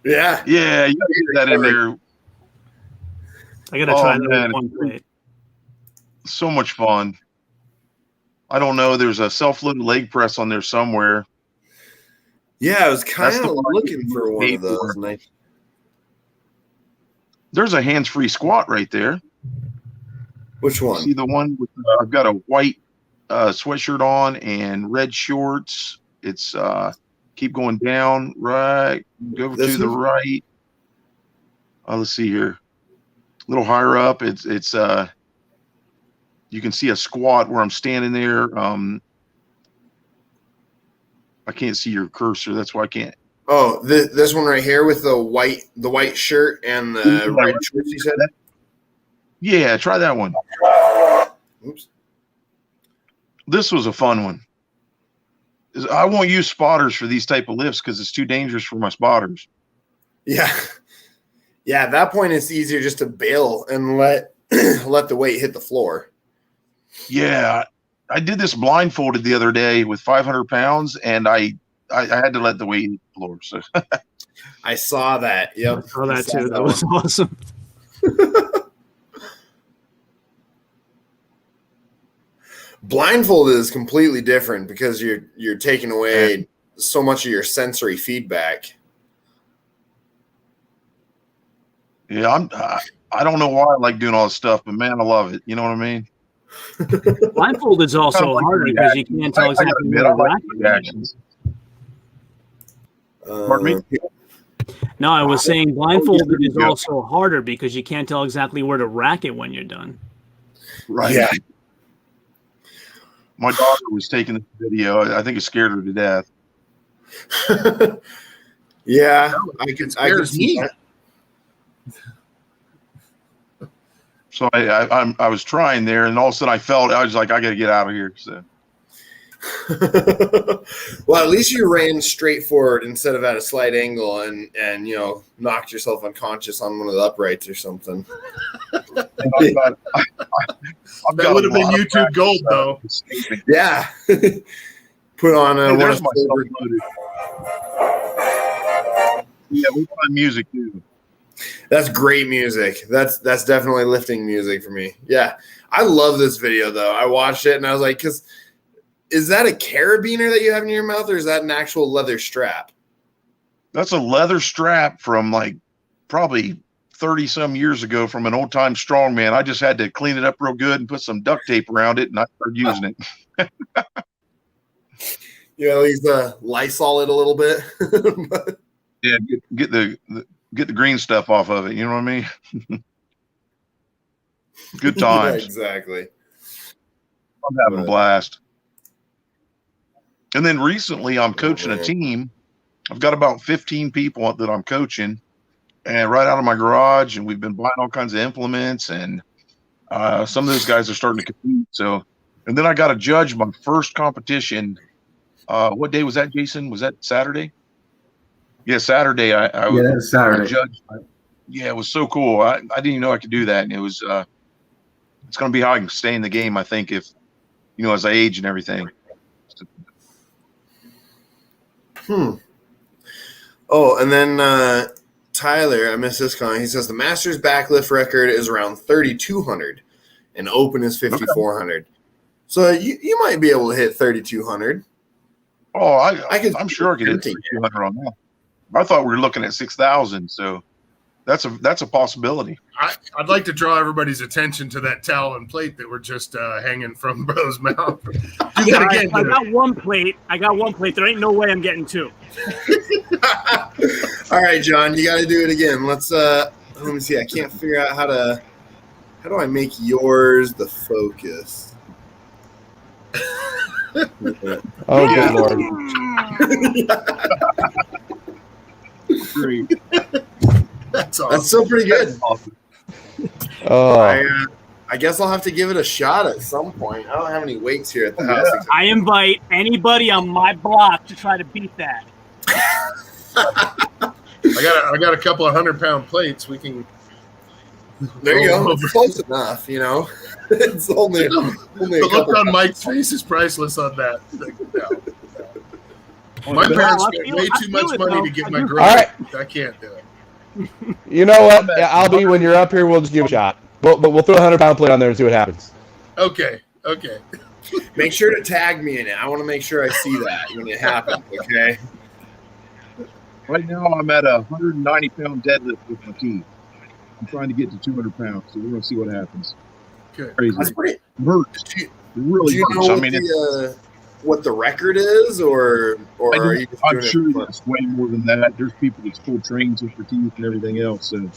Yeah. Yeah, you gotta get that in there. I gotta try that one plate. So much fun. I don't know. There's a self-loaded leg press on there somewhere. Yeah, I was kind That's of the one looking for one of paid those. for. And I, There's a hands-free squat right there. which one? See the one with I've got a white sweatshirt on and red shorts. It's keep going down, right, go This to the one? right. Let's see here. A little higher up, it's you can see a squat where I'm standing there. I can't see your cursor, that's why I can't. Oh, this one right here with the white shirt and the red shorts, you said? Yeah, try that one. Oops. This was a fun one. I won't use spotters for these type of lifts because it's too dangerous for my spotters. Yeah. Yeah, at that point it's easier just to bail and let the weight hit the floor. Yeah. I did this blindfolded the other day with 500 pounds, and I had to let the weight hit the floor. So I saw that. Yep. I saw that too. That was awesome. Blindfolded is completely different because you're taking away so much of your sensory feedback. yeah, I don't know why I like doing all this stuff, but man, I love it. You know what I mean? Blindfold is also Kind of like harder the because you can't tell I gotta exactly admit, where I to like rack the it. reactions. Pardon me? No, I was saying blindfolded is Yeah. also harder because you can't tell exactly where to rack it when you're done. Right. Yeah. My daughter was taking this video. I think it scared her to death. Yeah, I scares see me. that. So I was trying there, and all of a sudden I was like, I got to get out of here. So Well, at least you ran straight forward instead of at a slight angle and knocked yourself unconscious on one of the uprights or something. That would have been YouTube gold, though. Yeah. Put on Hey, one there's of my Sowards. self-loaded. Yeah, we find music too. That's great music. That's definitely lifting music for me. Yeah. I love this video though. I watched it and I was like, is that a carabiner that you have in your mouth or is that an actual leather strap? That's a leather strap from like probably 30 some years ago from an old time strongman. I just had to clean it up real good and put some duct tape around it, and I started using it. You at least Lysol it a little bit. Yeah, get the green stuff off of it. You know what I mean? Good times. Yeah, exactly. I'm having a blast. And then recently, I'm coaching a man. team. I've got about 15 people that I'm coaching, and right out of my garage. And we've been buying all kinds of implements, and some of those guys are starting to compete. So, and then I got to judge my first competition. What day was that, Jason? Was that Saturday? Yeah, Saturday. Yeah, that was Saturday. I judged. Yeah, it was so cool. I didn't even know I could do that, and it was. It's going to be how I can stay in the game. I think if as I age and everything. Oh, and then Tyler, I missed this comment. He says the Masters backlift record is around 3,200 and open is 5,400. So you might be able to hit 3,200. Oh, I'm sure I could hit 3,200 on that. I thought we were looking at 6,000, so that's a possibility. I'd like to draw everybody's attention to that towel and plate that were just hanging from Bro's mouth. Do that again. I got one plate. There ain't no way I'm getting two. All right, John, you got to do it again. Let's let me see. I can't figure out how do I make yours the focus? Oh, good Lord. Great. That's awesome. That's still pretty good. Awesome. Oh, I guess I'll have to give it a shot at some point. I don't have any weights here at the house. I invite anybody on my block to try to beat that. I got a couple of 100-pound plates. We can. There you go. It's close enough, It's only a The look on Mike's face is priceless on that. My parents spent way too much money to get my girl. All right. I can't do it. you know what? Yeah, Albie, when you're up here, we'll just give it a shot. We'll throw a 100-pound plate on there and see what happens. Okay. Make sure to tag me in it. I want to make sure I see that when it happens, okay? Right now, I'm at a 190-pound deadlift with my team. I'm trying to get to 200 pounds, so we're going to see what happens. Good. Crazy. That's pretty. Hurts. Do Really you hurts. know what the record is, or are you just I'm doing sure it for it's way more than that. There's people that still train for teeth and everything else. So,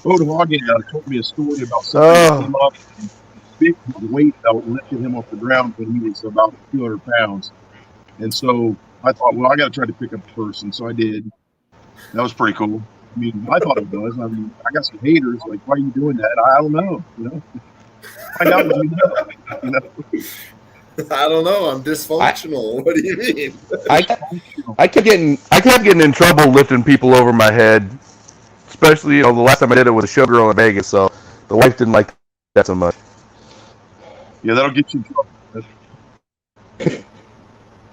Oda Hagen told me a story about somebody came up and big weight belt lifted him off the ground when he was about 200 pounds. And so I thought, well, I got to try to pick up the person. So I did. That was pretty cool. I mean, I thought it was. I mean, I got some haters like, why are you doing that? I don't know. Find out what you know. You know? I don't know. I'm dysfunctional. What do you mean? I kept getting in trouble lifting people over my head, especially the last time I did it with a showgirl in Vegas. So the wife didn't like that so much. Yeah, that'll get you in trouble.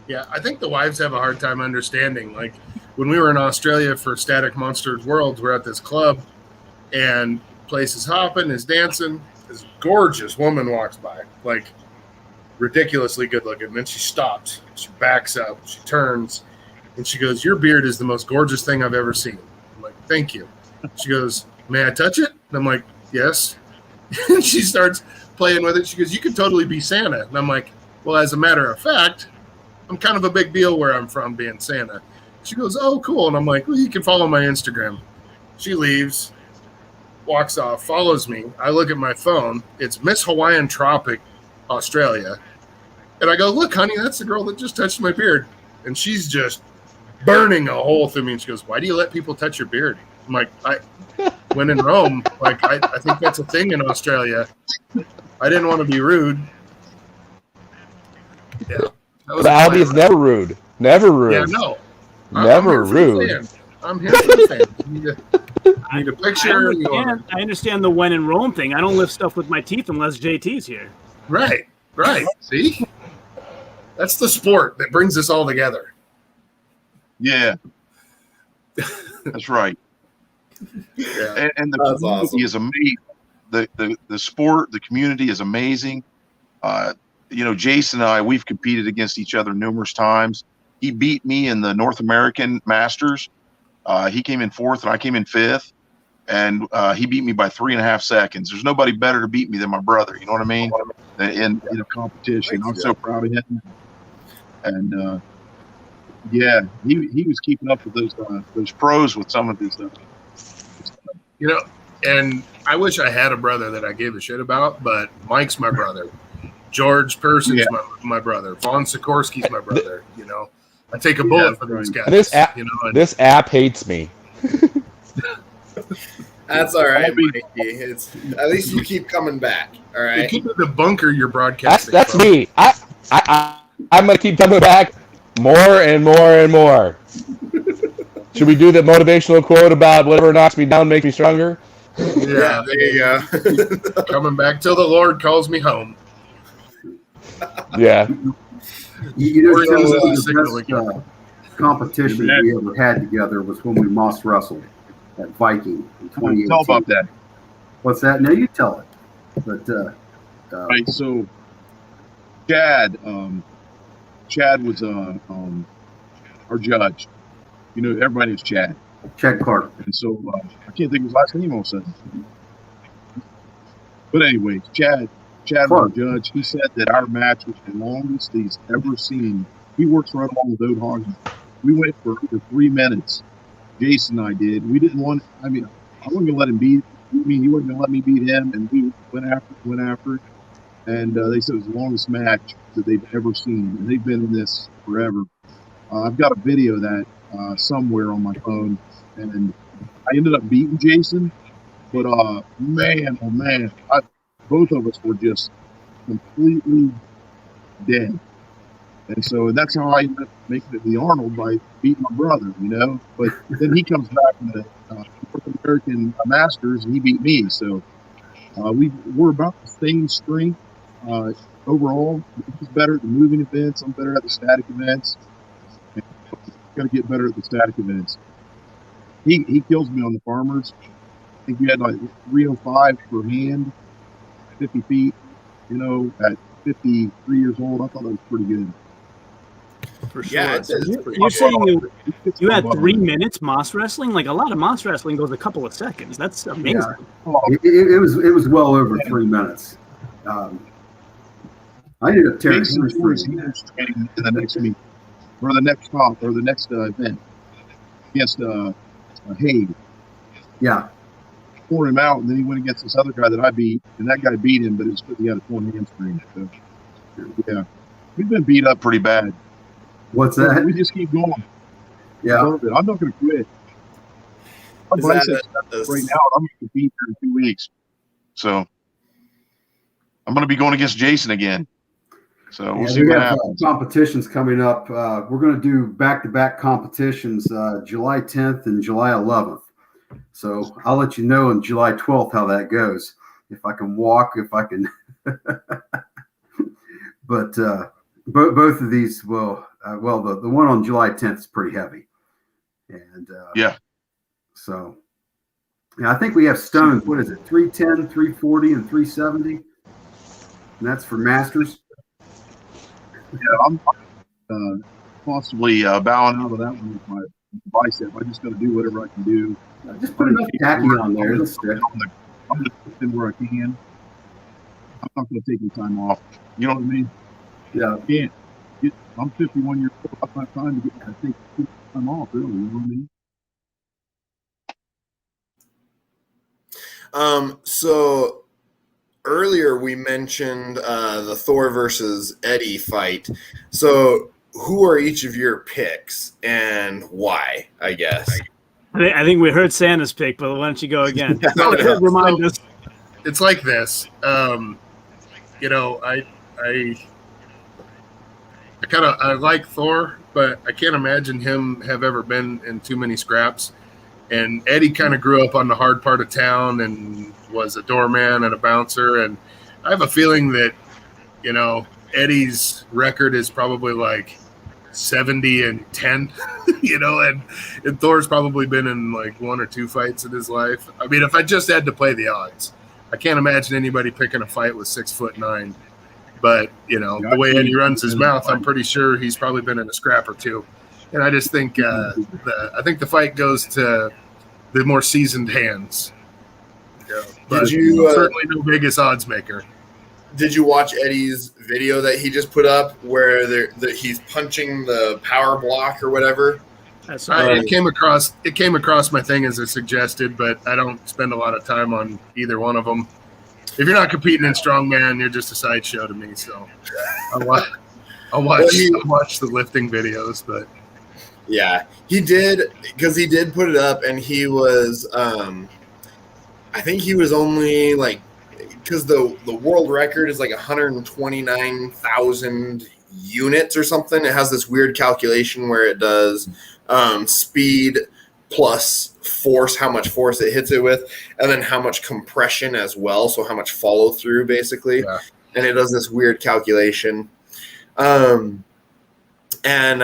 Yeah, I think the wives have a hard time understanding. Like when we were in Australia for Static Monsters Worlds, we're at this club and place is hopping, is dancing. This gorgeous woman walks by, like ridiculously good looking. And then she stops, she backs up, she turns, and she goes, "Your beard is the most gorgeous thing I've ever seen." I'm like, "Thank you." She goes, "May I touch it?" And I'm like, "Yes." And she starts playing with it. She goes, "You could totally be Santa." And I'm like, "Well, as a matter of fact, I'm kind of a big deal where I'm from being Santa." She goes, "Oh, cool." And I'm like, "Well, you can follow my Instagram." She leaves, walks off, follows me. I look at my phone. It's Miss Hawaiian Tropic, Australia. And I go, "Look, honey, that's the girl that just touched my beard." And she's just burning a hole through me. And she goes, "Why do you let people touch your beard?" I'm like, when in Rome, like, I think that's a thing in Australia. I didn't want to be rude. Yeah. But Albie is never rude. Never rude. Yeah, no. Never rude. I'm here for the fans. I need a picture. I understand the when in Rome thing. I don't lift stuff with my teeth unless JT's here. Right. See? That's the sport that brings us all together. Yeah. That's right. Yeah. And the That's community awesome. is amazing. The sport, the community is amazing. Jason and I, we've competed against each other numerous times. He beat me in the North American Masters. He came in 4th and I came in 5th. And he beat me by 3.5 seconds. There's nobody better to beat me than my brother. You know what I mean? In a competition. I'm so proud of him. And yeah, he was keeping up with those pros with some of these. And I wish I had a brother that I gave a shit about, but Mike's my brother. George Person's my brother. Vaughn Sikorsky's my brother. I take a bullet for those guys. This app hates me. That's all right, Mikey. At least you keep coming back. All right. You keep in the bunker you're broadcasting. That's me. I'm gonna keep coming back more and more and more. Should we do the motivational quote about whatever knocks me down makes me stronger? Yeah, there you go. Coming back till the Lord calls me home. Some Yeah. of the best competition we ever had together was when we moss wrestled at Viking in 2018. Tell about that. What's that? No, you tell it. But right, so Chad was our judge. Everybody knows Chad. Chad Clark. And so I can't think of his last name all of a sudden. But anyways, Chad was our judge. He said that our match was the longest he's ever seen. He works right along with Ode Hagen. We went for over 3 minutes. Jason and I did. We didn't want. I wasn't gonna let him beat. He wasn't gonna let me beat him, and we went after it. And they said it was the longest match that they've ever seen, and they've been in this forever. I've got a video of that somewhere on my phone, and I ended up beating Jason. But man, oh man, both of us were just completely dead. And so that's how I ended up making it the Arnold, by beating my brother, But then he comes back in the North American Masters and he beat me. So we're about the same strength overall. He's better at the moving events. I'm better at the static events. Got to get better at the static events. He kills me on the farmers. I think we had like 305 per hand, 50 feet. At 53 years old, I thought that was pretty good. For sure. Yeah, You're saying you had 3 minutes moss wrestling? Like, a lot of moss wrestling goes a couple of seconds. That's amazing. Yeah. It was well over 3 minutes. I ended up tearing Jason was training in the next meet, or the next comp, or the next event against Hayes. Yeah. Tore him out, and then he went against this other guy that I beat, and that guy beat him, but it's because he had a torn hamstring. So, yeah, we've been beat up pretty bad. What's that? We just keep going. Yeah. I'm not going to quit. My biceps right now, I'm going to compete here in 2 weeks. So, I'm going to be going against Jason again. So we'll Yeah, see we what have happens. competitions coming up. We're going to do back-to-back competitions July 10th and July 11th. So I'll let you know on July 12th how that goes. If I can walk, if I can. But both of these will, the one on July 10th is pretty heavy. And so yeah, I think we have stones. What is it? 310, 340, and 370. And that's for masters. Yeah, I'm possibly bowing out of that one with my bicep. I just got to do whatever I can do. Just put enough tacky on there. I'm going to put in where I can. I'm not going to take any time off. You know what I mean? Yeah. I can't. I'm 51 years old. I've got time to take time off, really. You know what I mean? So earlier we mentioned the Thor versus Eddie fight. So who are each of your picks and why, I guess? I think we heard Santa's pick, but why don't you go again? Remind us. It's like this. You know, I like Thor, but I can't imagine him have ever been in too many scraps. And Eddie kind of grew up on the hard part of town and was a doorman and a bouncer. And I have a feeling that, you know, Eddie's record is probably like 70-10, you know, and Thor's probably been in like 1 or 2 fights in his life. I mean, if I just had to play the odds, I can't imagine anybody picking a fight with 6'9". But, you know, the way Eddie runs his mouth, I'm pretty sure he's probably been in a scrap or 2. And I just think I think the fight goes to the more seasoned hands. Yeah, but certainly no Vegas odds maker. Did you watch Eddie's video that he just put up where he's punching the power block or whatever? It came across my thing as it suggested, but I don't spend a lot of time on either one of them. If you're not competing in strongman, you're just a sideshow to me. So I'll watch the lifting videos, but. Yeah, he did, because he did put it up, and he was, I think he was only like, because the world record is like 129,000 units or something. It has this weird calculation where it does speed plus force, how much force it hits it with, and then how much compression as well, so how much follow through basically. Yeah. And it does this weird calculation. And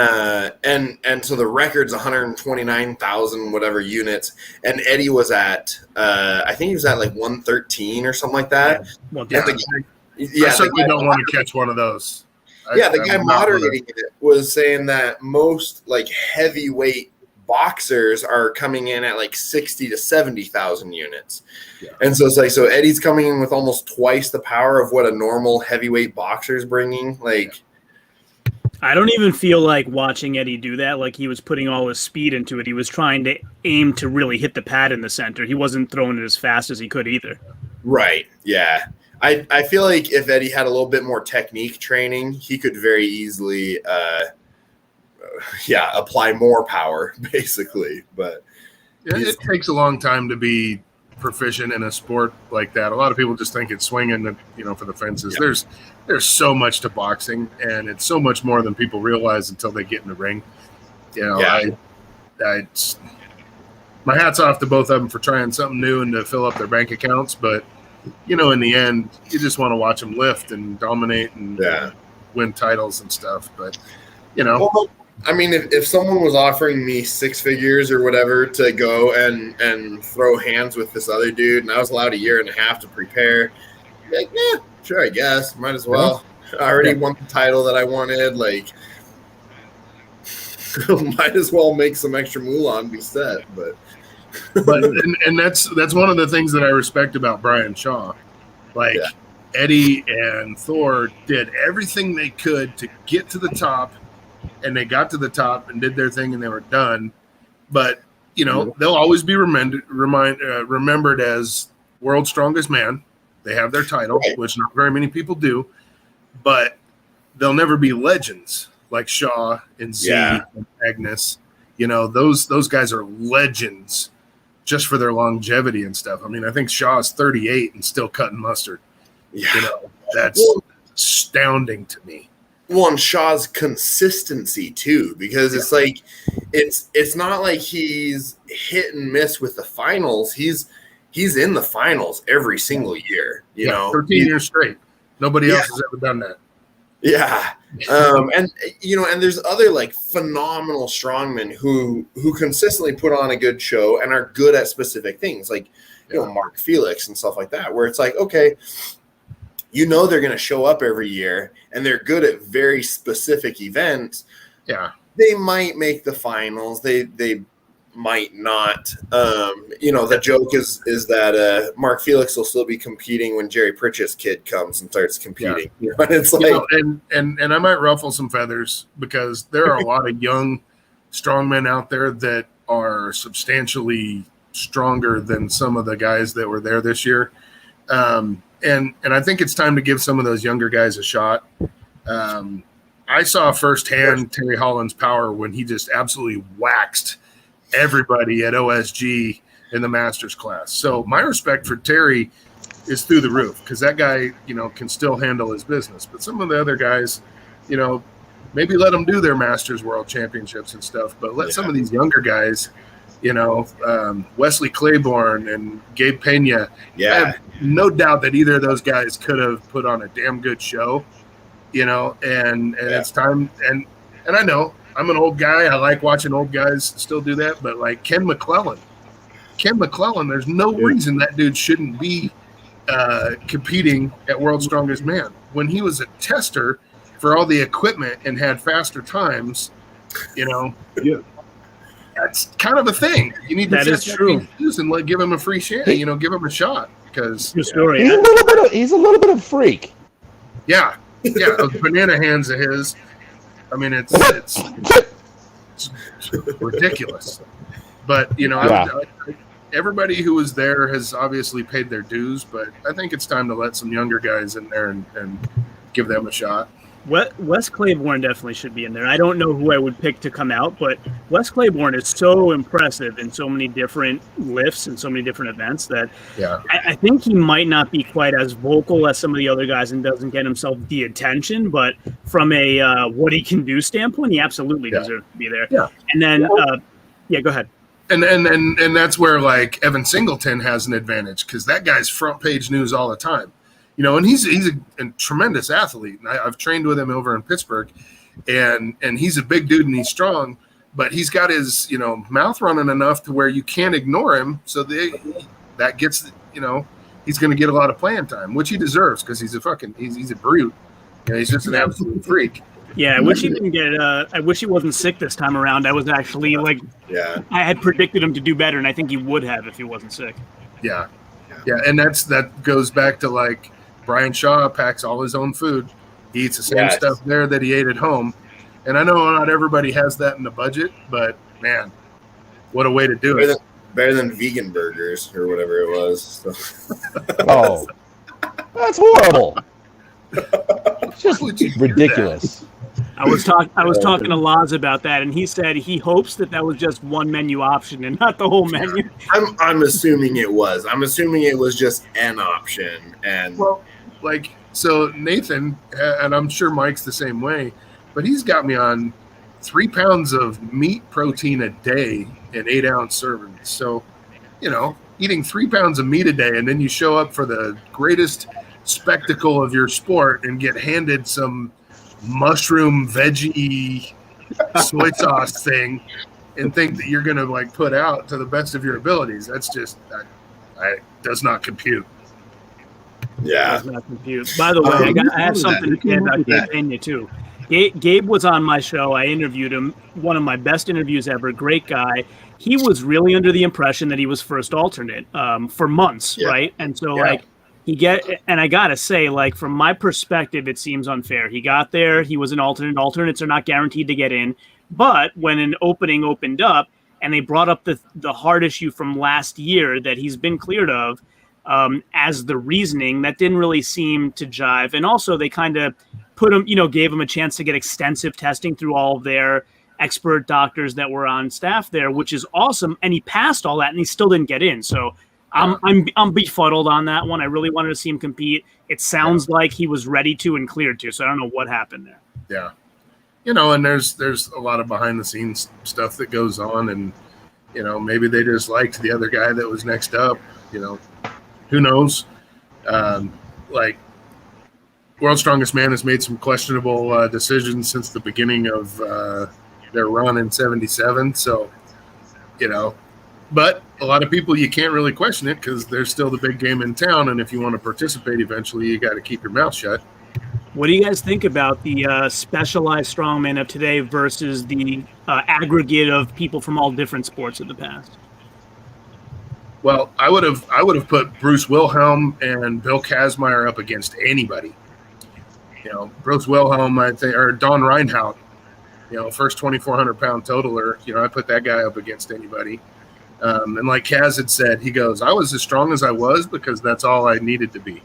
so the record's 129,000 whatever units, and Eddie was at I think he was at like 113 or something like that. Well, yeah. I certainly don't want to catch one of those. The guy moderating it was saying that most like heavyweight boxers are coming in at like 60 to 70,000 units. Yeah. And so it's like, so Eddie's coming in with almost twice the power of what a normal heavyweight boxer is bringing. Like, I don't even feel like watching Eddie do that. Like he was putting all his speed into it. He was trying to aim to really hit the pad in the center. He wasn't throwing it as fast as he could either. Right. Yeah. I feel like if Eddie had a little bit more technique training, he could very easily, apply more power basically. But it takes a long time to be proficient in a sport like that. A lot of people just think it's swinging, for the fences. Yep. There's so much to boxing, and it's so much more than people realize until they get in the ring. My hat's off to both of them for trying something new and to fill up their bank accounts. But, in the end, you just want to watch them lift and dominate and win titles and stuff. But, Well, I mean, if someone was offering me 6 figures or whatever to go and throw hands with this other dude, and I was allowed 1.5 years to prepare, like, yeah, sure, I guess. Might as well. I already won the title that I wanted. Like, might as well make some extra moolah and be set. But that's one of the things that I respect about Brian Shaw. Like, Eddie and Thor did everything they could to get to the top, and they got to the top and did their thing, and they were done. But they'll always be remembered as world's strongest man. They have their title, which not very many people do, but they'll never be legends like Shaw and Z and Agnes. Those guys are legends just for their longevity and stuff. I mean, I think Shaw is 38 and still cutting mustard. Yeah. You know, that's astounding to me. Well, and Shaw's consistency too, because it's like it's not like he's hit and miss with the finals. He's in the finals every single year. You know, 13 years straight. Nobody else has ever done that. Yeah. And you know, and there's other like phenomenal strongmen who consistently put on a good show and are good at specific things, like you know, Mark Felix and stuff like that, where it's like, okay, you know, they're going to show up every year and they're good at very specific events. Yeah. They might make the finals. They might not. You know, the joke is that Mark Felix will still be competing when Jerry Pritchett's kid comes and starts competing. Yeah. You know, it's like, you know, and I might ruffle some feathers because there are a lot of young strongmen out there that are substantially stronger than some of the guys that were there this year. And I think it's time to give some of those younger guys a shot. I saw firsthand Terry Holland's power when he just absolutely waxed everybody at OSG in the Masters class. So my respect for Terry is through the roof because that guy, you know, can still handle his business. But some of the other guys, you know, maybe let them do their Masters World Championships and stuff, but let some of these younger guys, you know, Wesley Claiborne and Gabe Pena. I have no doubt that either of those guys could have put on a damn good show, you know, and it's time. And I know I'm an old guy. I like watching old guys still do that. But like Ken McClellan, there's no reason that dude shouldn't be competing at World's Strongest Man. When he was a tester for all the equipment and had faster times, you know, that's kind of a thing. You need to that is true. And give him a free share. You know, give him a shot because story. He's a little bit of a freak. Yeah, those banana hands of his. I mean, it's ridiculous. But you know, everybody who was there has obviously paid their dues. But I think it's time to let some younger guys in there and give them a shot. Wes Claiborne definitely should be in there. I don't know who I would pick to come out, but Wes Claiborne is so impressive in so many different lifts and so many different events that I think he might not be quite as vocal as some of the other guys and doesn't get himself the attention, but from a what he can do standpoint, he absolutely deserves to be there. Yeah. And then, go ahead. And that's where like Evan Singleton has an advantage because that guy's front page news all the time. You know, and he's a tremendous athlete. And I've trained with him over in Pittsburgh, and he's a big dude and he's strong, but he's got his, you know, mouth running enough to where you can't ignore him. So that gets, you know, he's going to get a lot of playing time, which he deserves because he's a brute. You know, he's just an absolute freak. Yeah, I wish he didn't get. I wish he wasn't sick this time around. I was actually like, I had predicted him to do better, and I think he would have if he wasn't sick. Yeah, and that goes back to like. Brian Shaw packs all his own food. He eats the same stuff there that he ate at home. And I know not everybody has that in the budget, but man, what a way to do it. Better than vegan burgers or whatever it was. So. Oh, that's horrible. It's just ridiculous. I was talking to Laz about that, and he said he hopes that was just one menu option and not the whole menu. I'm assuming it was. I'm assuming it was just an option. And like, so Nathan, and I'm sure Mike's the same way, but he's got me on 3 pounds of meat protein a day in 8-ounce servings. So, you know, eating 3 pounds of meat a day, and then you show up for the greatest spectacle of your sport and get handed some mushroom veggie soy sauce thing and think that you're going to like put out to the best of your abilities. That's just does not compute. Yeah. Does not compute. By the way, I have something to say about Gabe Pena too. Gabe was on my show. I interviewed him. One of my best interviews ever. Great guy. He was really under the impression that he was first alternate for months, right? And so like and I gotta say, like, from my perspective, it seems unfair. He got there, he was an alternate. Alternates are not guaranteed to get in. But when an opening opened up and they brought up the hard issue from last year that he's been cleared of as the reasoning, that didn't really seem to jive. And also they kind of put him, gave him a chance to get extensive testing through all of their expert doctors that were on staff there, which is awesome. And he passed all that and he still didn't get in. So I'm befuddled on that one. I really wanted to see him compete. It sounds like he was ready to and cleared to, so I don't know what happened there. Yeah. You know, and there's a lot of behind the scenes stuff that goes on, and you know, maybe they just liked the other guy that was next up. You know, who knows? Like, World's Strongest Man has made some questionable decisions since the beginning of their run in '77. So, you know, but a lot of people, you can't really question it because they're still the big game in town, and if you want to participate eventually, you got to keep your mouth shut. What do you guys think about the specialized strongman of today versus the aggregate of people from all different sports of the past? Well, I would have put Bruce Wilhelm and Bill Kazmaier up against anybody. You know, Bruce Wilhelm, I'd say, or Don Reinhardt, you know, first 2,400 pound totaler. You know, I put that guy up against anybody. And like Kaz had said, he goes, I was as strong as I was because that's all I needed to be.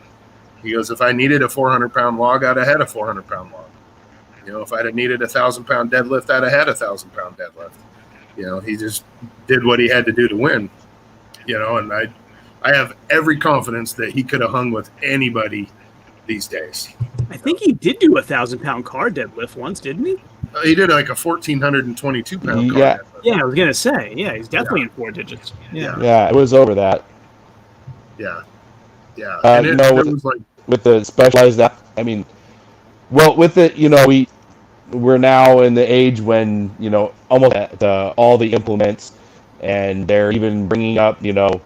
He goes, if I needed a 400 pound log, I'd have had a 400 pound log. You know, if I'd have needed a 1,000 pound deadlift, I'd have had a 1,000 pound deadlift. You know, he just did what he had to do to win. You know, and I have every confidence that he could have hung with anybody these days. I think he did do a 1,000 pound car deadlift once, didn't he? He did like a 1,422 pound car Yeah. deadlift. Yeah, I was gonna say, yeah, he's definitely in 4 digits. Yeah. Yeah, it was over that. Yeah. Yeah. Uh, And you it, know, it was like, With the specialized, I mean, well, with it, you know, we're now in the age when, you know, almost all the implements, and they're even bringing up, you know,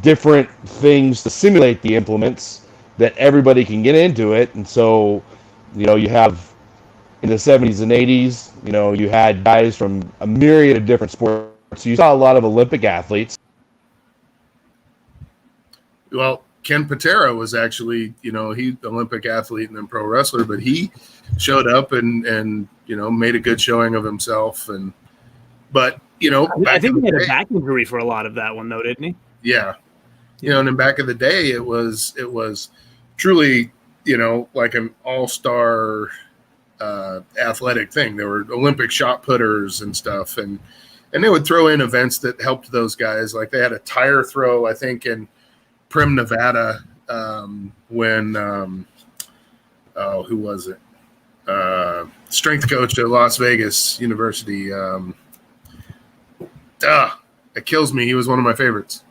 different things to simulate the implements that everybody can get into it. And so, you know, you have in the 70s and 80s, you know, you had guys from a myriad of different sports. So you saw a lot of Olympic athletes. well, Ken Patera was actually, you know, he's an Olympic athlete and then pro wrestler, but he showed up and you know, made a good showing of himself. But, you know, I back think in he the had a day, back injury for a lot of that one, though, didn't he? yeah. You know, and then back in the day, it was truly, you know, like an all-star athletic thing. There were Olympic shot putters and stuff, and they would throw in events that helped those guys. Like they had a tire throw, I think, in Prim, Nevada, when who was it? Strength coach at Las Vegas University. It kills me. He was one of my favorites.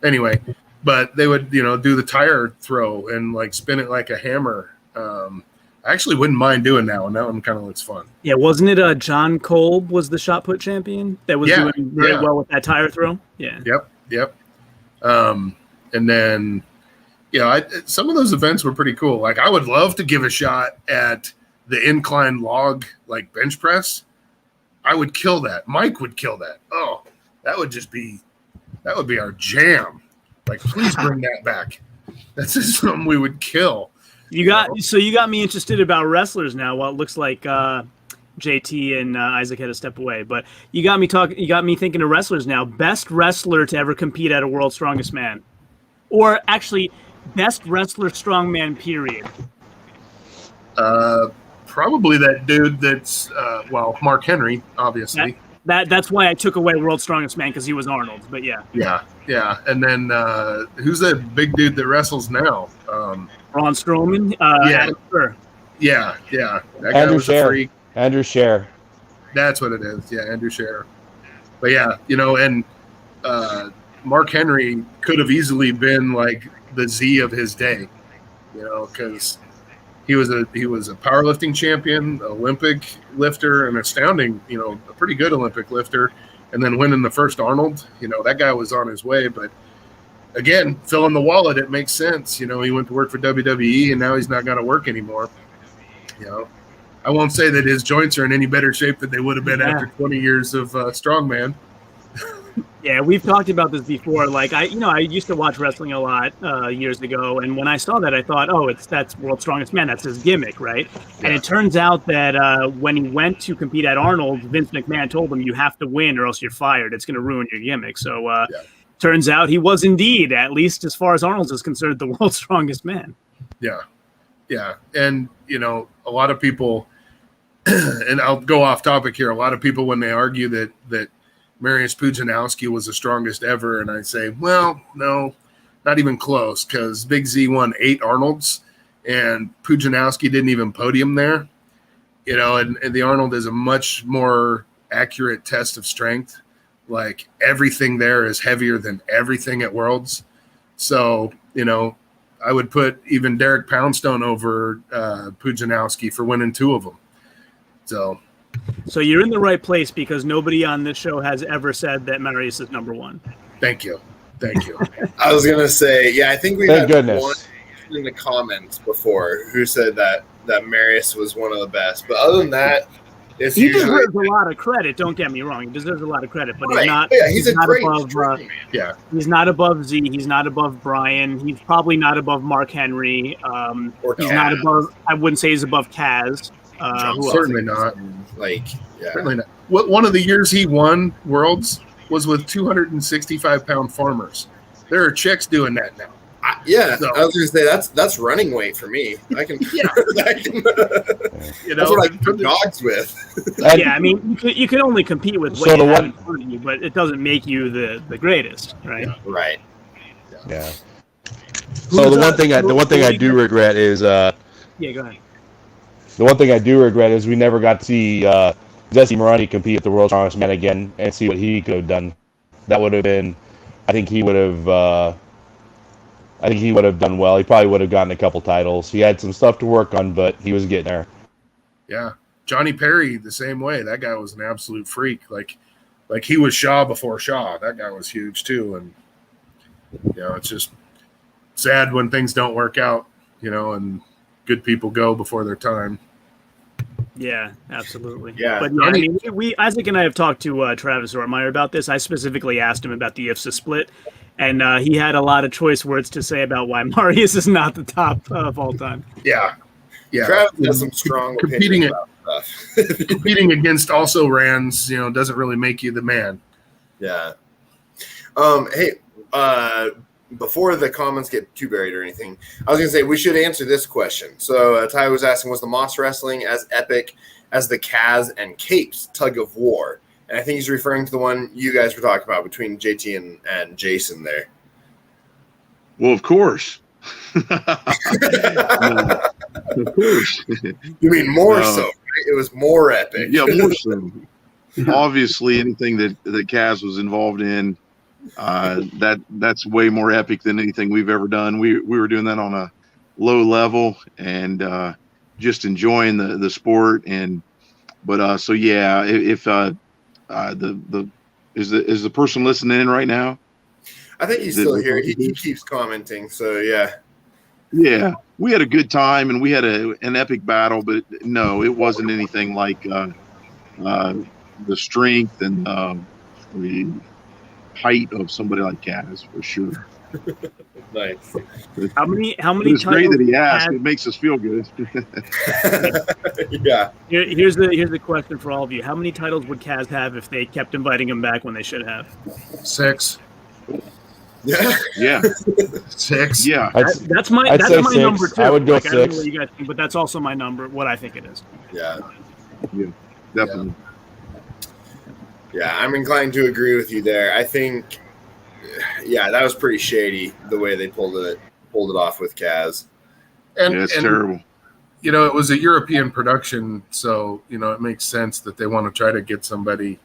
Anyway, but they would, you know, do the tire throw and like spin it like a hammer. I actually wouldn't mind doing that one. That one kind of looks fun. Yeah, wasn't it John Kolb was the shot put champion that was doing very well with that tire throw? Yeah. Yep. And then, you know, some of those events were pretty cool. Like I would love to give a shot at the incline log, like bench press. I would kill that. Mike would kill that. Oh, that would be our jam. Like, please bring that back. That's just something we would kill. You got me interested about wrestlers now. Well, it looks like JT and Isaac had to step away, but you got me thinking of wrestlers now. Best wrestler to ever compete at a World's Strongest Man, or actually, best wrestler strongman period. Probably that dude that's Mark Henry, obviously. That's why I took away World's Strongest Man, because he was Arnold. But yeah. And then who's that big dude that wrestles now? Braun Strowman. Adam Scherr. Yeah. That guy was a freak. Andrew Scher. That's what it is. Yeah, Andrew Scher. But yeah, you know, and Mark Henry could have easily been like the Z of his day, you know, because he was a powerlifting champion, Olympic lifter, an astounding, you know, a pretty good Olympic lifter, and then winning the first Arnold. You know, that guy was on his way, but again, filling the wallet, it makes sense. You know, he went to work for WWE, and now he's not going to work anymore. You know, I won't say that his joints are in any better shape than they would have been after 20 years of strongman. Yeah, we've talked about this before. Like I used to watch wrestling a lot years ago, and when I saw that, I thought, oh, that's World's Strongest Man. That's his gimmick, right? Yeah. And it turns out that when he went to compete at Arnold, Vince McMahon told him, you have to win or else you're fired. It's going to ruin your gimmick. So turns out he was indeed, at least as far as Arnold is concerned, the World's Strongest Man. Yeah. And, you know, a lot of people, and I'll go off topic here, a lot of people, when they argue that Mariusz Pudzianowski was the strongest ever, and I'd say, well, no, not even close, because Big Z won 8 Arnolds, and Pudzianowski didn't even podium there. You know, and the Arnold is a much more accurate test of strength. Like, everything there is heavier than everything at Worlds. So, you know, I would put even Derek Poundstone over Pudzianowski for winning 2 of them. So you're in the right place, because nobody on this show has ever said that Mariusz is number 1. Thank you. I was gonna say, yeah, I think we Thank had goodness. one in the comments before who said that Mariusz was one of the best. But other than that, it's He usually deserves a lot of credit. Don't get me wrong; he deserves a lot of credit, but right. he's not. Yeah, he's a not great above. strongman. Yeah. He's not above Z. He's not above Brian. He's probably not above Mark Henry. Or He's Kaz. not above. I wouldn't say he's above Kaz. Who else? Certainly not. Like, yeah. Certainly not. One of the years he won Worlds was with 265-pound farmers. There are chicks doing that now. Yeah, So- I was gonna say that's running weight for me. I can, Yeah. You know, that's what I put dogs with. Yeah, I mean, you can only compete with what So you the have one- in front of you, but it doesn't make you the greatest, right? Right. Yeah. So the one thing I do regret is Yeah, go ahead. the one thing I do regret is we never got to see Jesse Morani compete at the World's Strongest Man again and see what he could have done. That would have been, I think he would have done well. He probably would have gotten a couple titles. He had some stuff to work on, but he was getting there. Yeah. Johnny Perry, the same way. That guy was an absolute freak. Like he was Shaw before Shaw. That guy was huge too. And, you know, it's just sad when things don't work out, you know, and good people go before their time. Yeah, absolutely. Yeah. But yeah, I mean, we Isaac and I have talked to Travis Ortmeyer about this. I specifically asked him about the IFSA split, and he had a lot of choice words to say about why Mariusz is not the top of all time. Yeah. Yeah. Travis has some strong Competing opinions about stuff. Competing against also Rans, you know, doesn't really make you the man. Yeah. Hey, before the comments get too buried or anything, I was going to say we should answer this question. So Ty was asking, was the Moss Wrestling as epic as the Kaz and Capes tug of war? And I think he's referring to the one you guys were talking about between JT and Jason there. Well, of course. Of course. You mean more No. so, right? It was more epic. Yeah, more so. Obviously, anything that Kaz was involved in, that's way more epic than anything we've ever done. We were doing that on a low level and just enjoying the sport. So yeah, if is the person listening in right now? I think he's still here. He keeps commenting, so yeah. Yeah, we had a good time and we had an epic battle, but no, it wasn't anything like the strength and the height of somebody like Kaz for sure. Nice. How many It's great titles that he asked. has- It makes us feel good. Yeah. Here's the question for all of you. How many titles would Kaz have if they kept inviting him back when they should have? 6. Yeah. Yeah, 6. yeah. That's my I'd say six. number too. I would go I don't know 6. what you guys think, but that's also my number. What I think it is. Yeah. Definitely. Yeah, I'm inclined to agree with you there. I think, yeah, that was pretty shady the way they pulled it off with Kaz. And, Yeah, it's and, terrible. you know, it was a European production, so, you know, it makes sense that they want to try to get somebody,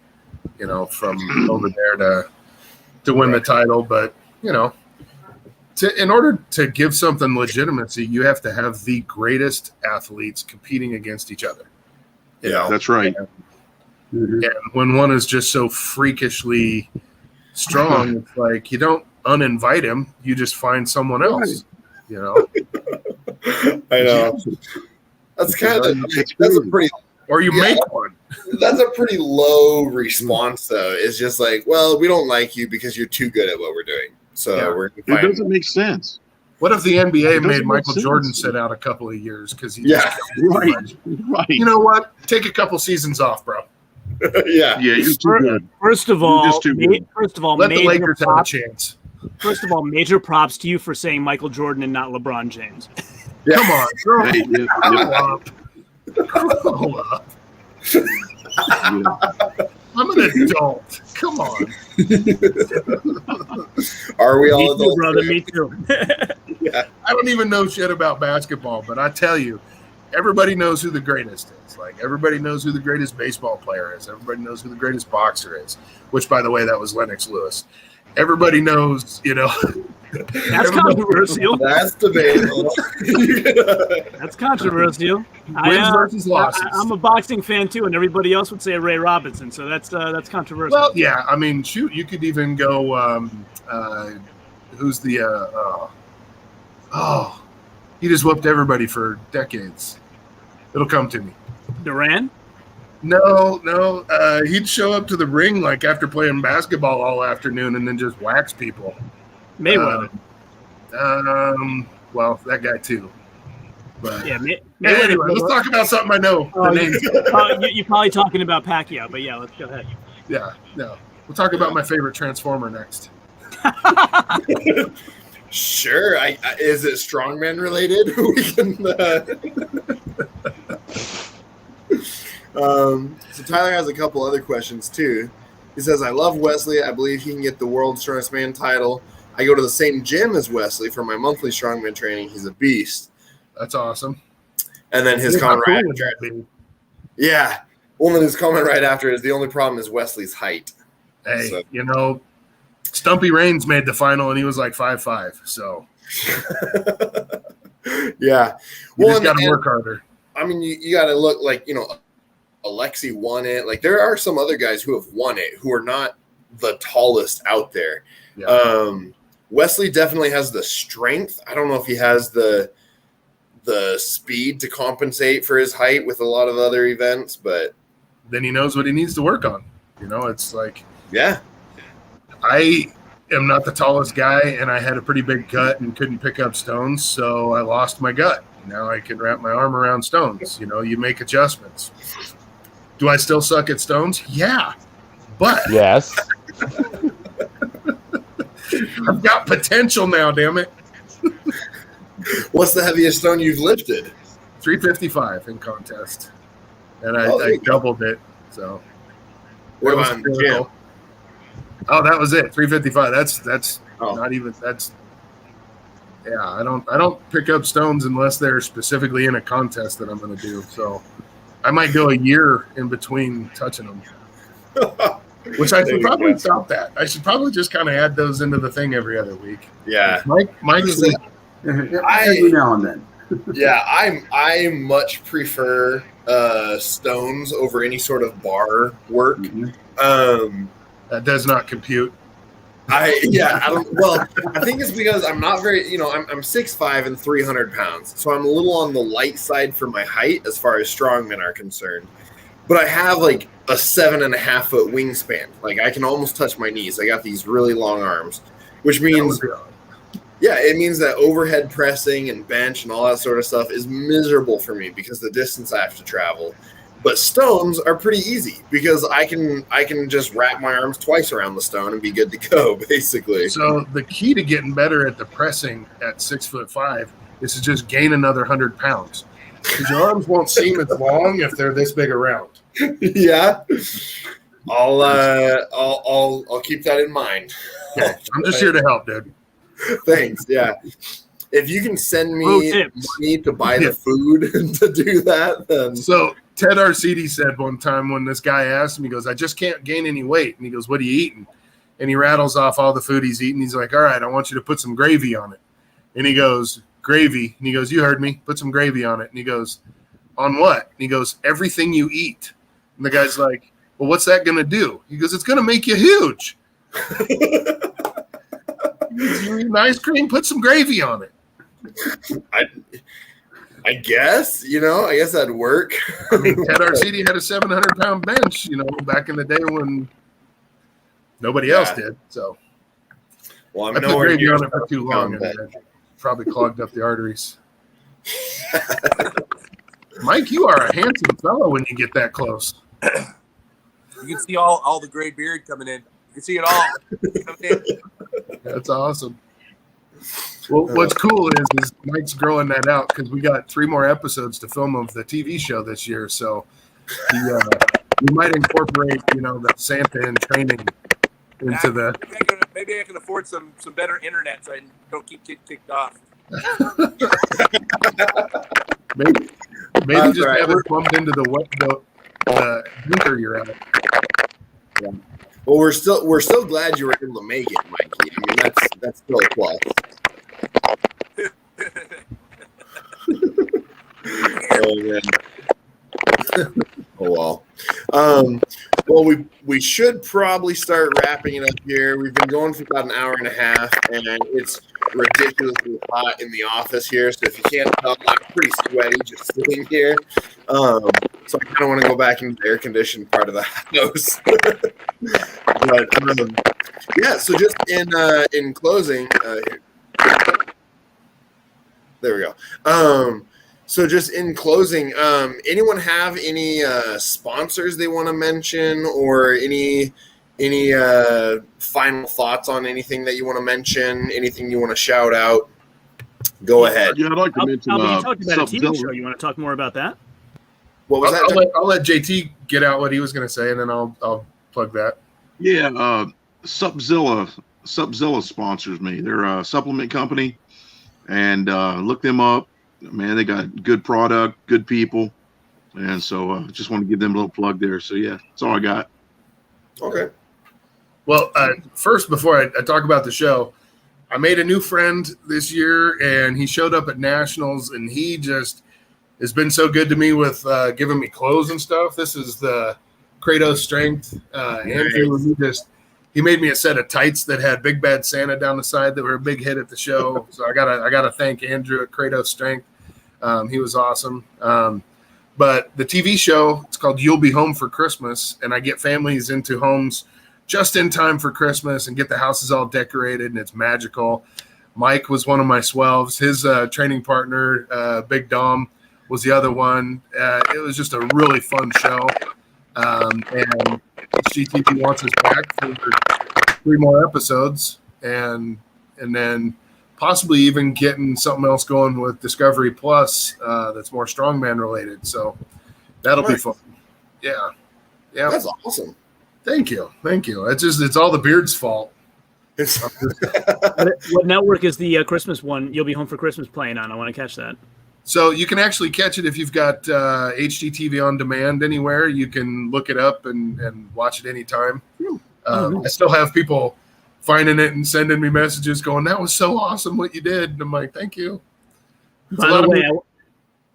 you know, from over there to win the title. But, you know, in order to give something legitimacy, you have to have the greatest athletes competing against each other. You know? That's right. Mhm. And when one is just so freakishly strong, it's like you don't uninvite him, you just find someone else. You know, I know. That's kind of that's a pretty or you make one. that's a pretty low response though. It's just like, well, we don't like you because you're too good at what we're doing. So Yeah. we're It fine. doesn't make sense. What if the NBA It made doesn't make Michael sense. Jordan sit out a couple of years because he Yeah. Right. Right. you know what? Take a couple seasons off, bro. Yeah. Yeah, you're too good. First of You're all, just too good. Let the Lakers have a chance. First of all, major props to you for saying Michael Jordan and not LeBron James. Yeah. Come on, grow Hey, yeah, up. Grow up. yeah. I'm an adult. Come on. Are we all Me too, adults? brother. Me too. I don't even know shit about basketball, but I tell you, everybody knows who the greatest is. Like, everybody knows who the greatest baseball player is. Everybody knows who the greatest boxer is, which, by the way, that was Lennox Lewis. Everybody knows, That's controversial. That's debatable. That's controversial. Wins versus losses. I'm a boxing fan too, and everybody else would say Ray Robinson. So that's controversial. Well, yeah. I mean, shoot, you could even go. Who's the? He just whooped everybody for decades. It'll come to me. Duran? No. He'd show up to the ring like after playing basketball all afternoon and then just wax people. Mayweather. Well, that guy too. But Yeah, hey, anyway, let's talk about something I know. The names. You're probably talking about Pacquiao, but yeah, let's go ahead. Yeah, no. We'll talk about my favorite Transformer next. Sure. Is it strongman related? We can. So Tyler has a couple other questions too. He says, "I love Wesley. I believe he can get the World's Strongest Man title. I go to the same gym as Wesley for my monthly strongman training. He's a beast." That's awesome. And then his How comment cool right would after, that be? yeah. Well, then his comment right after is the only problem is Wesley's height. Hey, So- Stumpy Reigns made the final and he was like 5'5". So Yeah. you just and- got to and- work harder. I mean, you got to look like, Alexi won it. Like, there are some other guys who have won it who are not the tallest out there. Yeah. Wesley definitely has the strength. I don't know if he has the speed to compensate for his height with a lot of other events, but Then he knows what he needs to work on. It's like yeah. I am not the tallest guy and I had a pretty big gut and couldn't pick up stones, so I lost my gut. Now I can wrap my arm around stones. You make adjustments. Do I still suck at stones? Yeah. But Yes. I've got potential now, damn it. What's the heaviest stone you've lifted? 355 in contest. And Oh, there I you go. doubled it. So What that was about in the critical. gym? Oh, that was it. 355. That's Oh. not even yeah, I don't pick up stones unless they're specifically in a contest that I'm going to do. So I might go a year in between touching them, which I There should you probably go. stop that. I should probably just kind of add those into the thing every other week. Yeah. Mike's like, Every now and then. Yeah, I much prefer stones over any sort of bar work. Mhm. that does not compute. I think it's because I'm not very, I'm 6'5" and 300 pounds, so I'm a little on the light side for my height as far as strongmen are concerned. But I have like a 7.5 foot wingspan. Like, I can almost touch my knees. I got these really long arms, which means it means that overhead pressing and bench and all that sort of stuff is miserable for me because the distance I have to travel. But stones are pretty easy because I can just wrap my arms twice around the stone and be good to go, basically. So the key to getting better at the pressing at 6'5" is to just gain another 100 pounds. Because your arms won't seem as long if they're this big around. Yeah, I'll keep that in mind. Yeah, I'm just here to help, dude. Thanks. Yeah, if you can send Pro me tips. money to buy the food to do that, then So Ted Arcidi said one time when this guy asked him, he goes, "I just can't gain any weight." And he goes, "What are you eating?" And he rattles off all the food he's eating. He's like, "All right, I want you to put some gravy on it." And he goes, "Gravy." And he goes, "You heard me. Put some gravy on it." And he goes, "On what?" And he goes, "Everything you eat." And the guy's like, "Well, what's that going to do?" He goes, "It's going to make you huge." You eat ice cream, put some gravy on it. I guess I guess that'd work. I mean, Ted Arcidi had a 700-pound bench, back in the day when nobody else did. So Well, I'm I put nowhere gravy near on it for too long, and but- it probably clogged up the arteries. Mike, you are a handsome fellow when you get that close. You can see all the gray beard coming in. You can see it all. Coming in. That's awesome. Well, what's cool is Mike's growing that out because we got 3 more episodes to film of the TV show this year. So we might incorporate, the Santa and training into the. Maybe I can afford some better internet so I don't keep getting kicked off. Maybe That's just right. have it plumbed into the bunker you're at. Yeah. Well, we're still glad you were able to make it, Mikey. I mean, that's still a plus. Oh man. Oh well. Well, we should probably start wrapping it up here. We've been going for about an hour and a half, and it's ridiculously hot in the office here. So if you can't tell, I'm pretty sweaty just sitting here. So I kind of want to go back into the air-conditioned part of the house. But yeah. So just in closing, there we go. So just in closing, anyone have any sponsors they want to mention, or any final thoughts on anything that you want to mention, anything you want to shout out? Go ahead. Yeah, I'd like to mention. Albie, you talked about a TV Sub-Zilla. show. You want to talk more about that? What was that? I'll let JT get out what he was going to say, and then I'll plug that. Yeah, Sub-Zilla sponsors me. They're a supplement company, and look them up. Man, they got good product, good people, and so just want to give them a little plug there. So yeah, that's all I got. Okay. Well, first, before I talk about the show, I made a new friend this year, and he showed up at nationals, and he just has been so good to me with giving me clothes and stuff. This is the Kratos Strength. Andrew, he made me a set of tights that had Big Bad Santa down the side that were a big hit at the show. So I gotta thank Andrew at Kratos Strength. He was awesome. But the TV show, it's called You'll Be Home for Christmas, and I get families into homes just in time for Christmas and get the houses all decorated, and it's magical. Mike was one of my swells. His training partner, Big Dom, was the other one. It was just a really fun show. And HGTV wants us back for 3 more episodes, and then possibly even getting something else going with Discovery Plus that's more strongman related. So that'll be fun. Yeah. That's awesome. Thank you. It's all the beard's fault. What network is the Christmas one? You'll Be Home for Christmas playing on. I want to catch that. So you can actually catch it if you've got HGTV on demand anywhere. You can look it up and watch it anytime. I still have people finding it and sending me messages going, "That was so awesome what you did." And I'm like, "Thank you." By the way,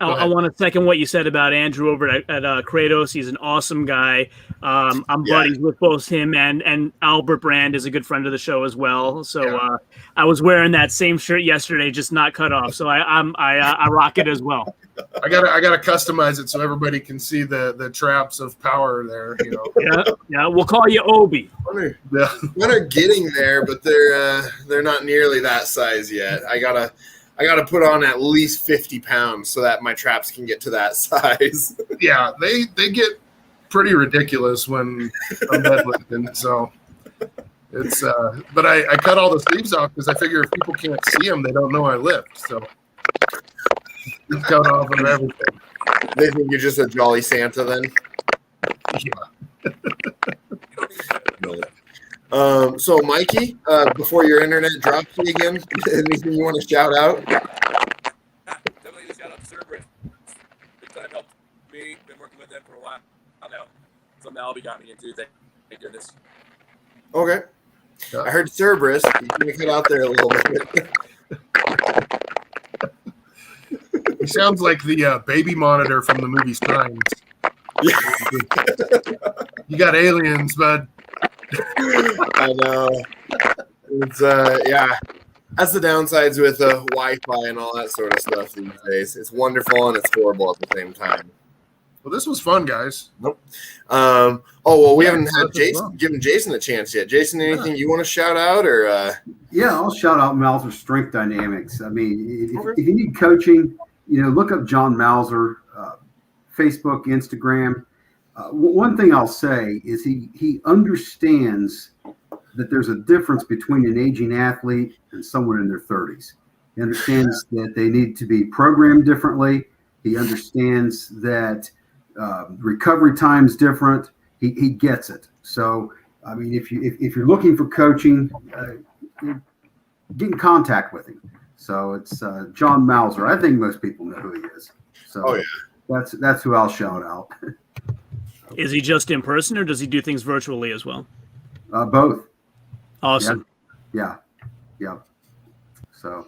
I want to second what you said about Andrew over at Kratos. He's an awesome guy. I'm buddies with both him and Albert Brand is a good friend of the show as well. So I was wearing that same shirt yesterday, just not cut off. So I rock it as well. I gotta customize it so everybody can see the traps of power there. Yeah. We'll call you Obi. They're getting there, but they're not nearly that size yet. I gotta put on at least 50 pounds so that my traps can get to that size. Yeah, they get pretty ridiculous when I'm deadlifting. So it's but I cut all the sleeves off because I figure if people can't see them, they don't know I lift. So it's cut off and everything. They think you're just a jolly Santa then? Yeah. No. So Mikey, before your internet drops you again, anything you want to shout out? Definitely just shout out to Sowards. Big time helped me. Been working with them for a while now. Something Albie got me into. Thank goodness. Okay. Yeah. I heard Cerberus. You can cut out there a little bit. He sounds like the baby monitor from the movie Signs. You got aliens, bud. I know. It's that's the downsides with Wi-Fi and all that sort of stuff these days. It's wonderful and it's horrible at the same time. Well, this was fun, guys. Nope. We haven't had given Jason a chance yet. Jason, anything you want to shout out or? Yeah, I'll shout out Mauser Strength Dynamics. I mean, if you need coaching, look up John Mauser, Facebook, Instagram. One thing I'll say is he understands that there's a difference between an aging athlete and someone in their 30s. He understands that they need to be programmed differently. He understands that recovery time's different. He gets it. So, I mean, if you're looking for coaching, get in contact with him. So it's John Mauser. I think most people know who he is. So that's who I'll shout out. Is he just in person, or does he do things virtually as well? Both. Awesome. Yeah. So,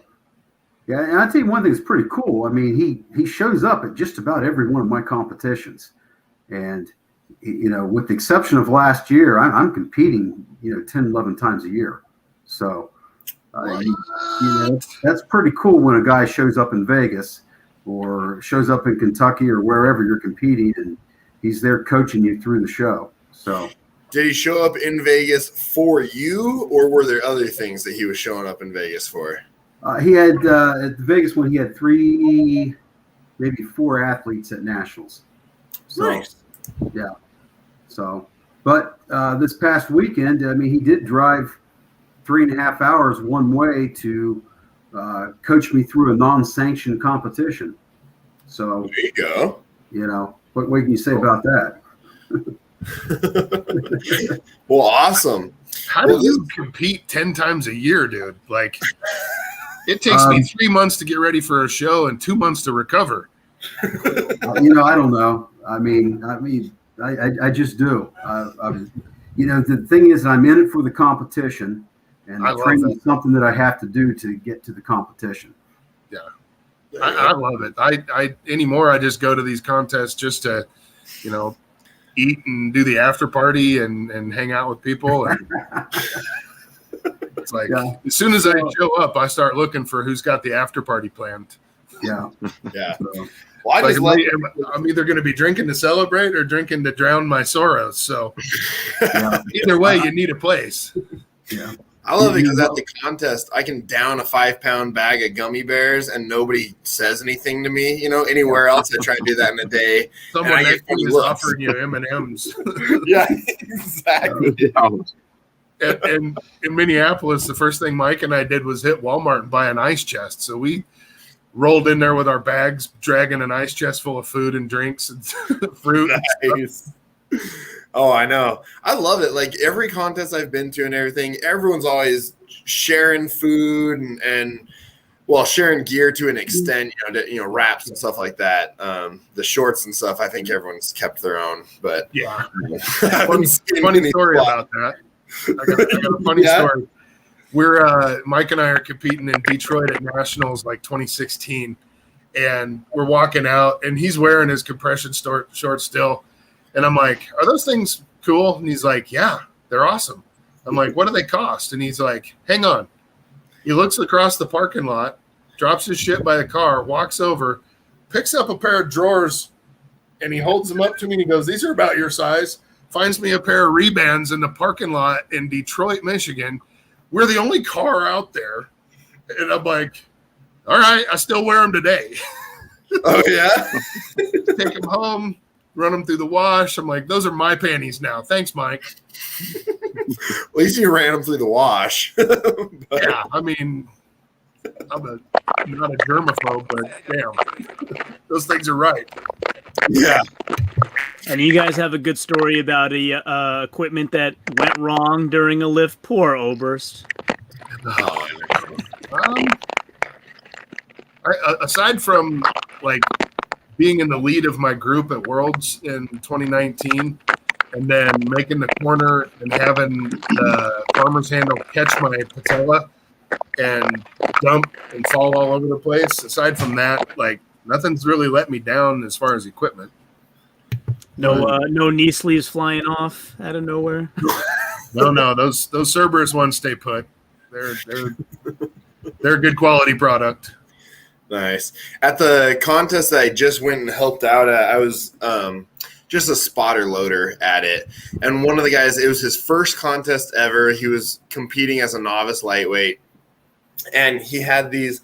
yeah, and I'll tell you one thing that's pretty cool. I mean, he shows up at just about every one of my competitions. And, with the exception of last year, I'm competing, 10, 11 times a year. So, that's pretty cool when a guy shows up in Vegas or shows up in Kentucky or wherever you're competing, and he's there coaching you through the show. So, did he show up in Vegas for you, or were there other things that he was showing up in Vegas for? He had at the Vegas one, he had 3, maybe 4 athletes at nationals. So, nice. Yeah. So, but this past weekend, I mean, he did drive 3.5 hours one way to coach me through a non-sanctioned competition. So there you go. What can you say about that? Well, awesome. How do you compete 10 times a year, dude? Like, it takes me 3 months to get ready for a show and 2 months to recover. I don't know. I mean, I just do. The thing is, I'm in it for the competition, and the training is something that I have to do to get to the competition. Yeah, I love it. I anymore. I just go to these contests just to, eat and do the after party and hang out with people. And it's like as soon as I show up, I start looking for who's got the after party planned. Yeah. So, well, I'm either going to be drinking to celebrate or drinking to drown my sorrows. So either way, you need a place. Yeah. I love it because at the contest, I can down a 5-pound bag of gummy bears and nobody says anything to me. Anywhere else, I try to do that in a day. Someone next to you is offering you M&Ms. Yeah, exactly. And in Minneapolis, the first thing Mike and I did was hit Walmart and buy an ice chest. So we rolled in there with our bags, dragging an ice chest full of food and drinks and fruit. Nice. Oh, I know. I love it. Like every contest I've been to and everything, everyone's always sharing food and sharing gear to an extent, wraps and stuff like that. The shorts and stuff, I think everyone's kept their own. But yeah, funny story about that. I got a funny story. We're Mike and I are competing in Detroit at Nationals like 2016, and we're walking out, and he's wearing his compression shorts still. And I'm like, are those things cool? And he's like, yeah, they're awesome. I'm like, what do they cost? And he's like, hang on. He looks across the parking lot, drops his shit by the car, walks over, picks up a pair of drawers, and he holds them up to me and he goes, these are about your size. Finds me a pair of Ray-Bans in the parking lot in Detroit, Michigan. We're the only car out there. And I'm like, all right, I still wear them today. Oh, yeah? Take them home. Run them through the wash. I'm like, those are my panties now. Thanks, Mike. At least you ran them through the wash. Yeah, I mean, I'm not a germaphobe, but damn, those things are right. Yeah. And you guys have a good story about a equipment that went wrong during a lift. Poor Oberst. Aside from like being in the lead of my group at Worlds in 2019, and then making the corner and having the farmer's handle catch my patella and dump and fall all over the place. Aside from that, like nothing's really let me down as far as equipment. No knee sleeves flying off out of nowhere. No, those Cerberus ones stay put. They're a good quality product. Nice. At the contest that I just went and helped out at, I was just a spotter loader at it. And one of the guys, it was his first contest ever. He was competing as a novice lightweight. And he had these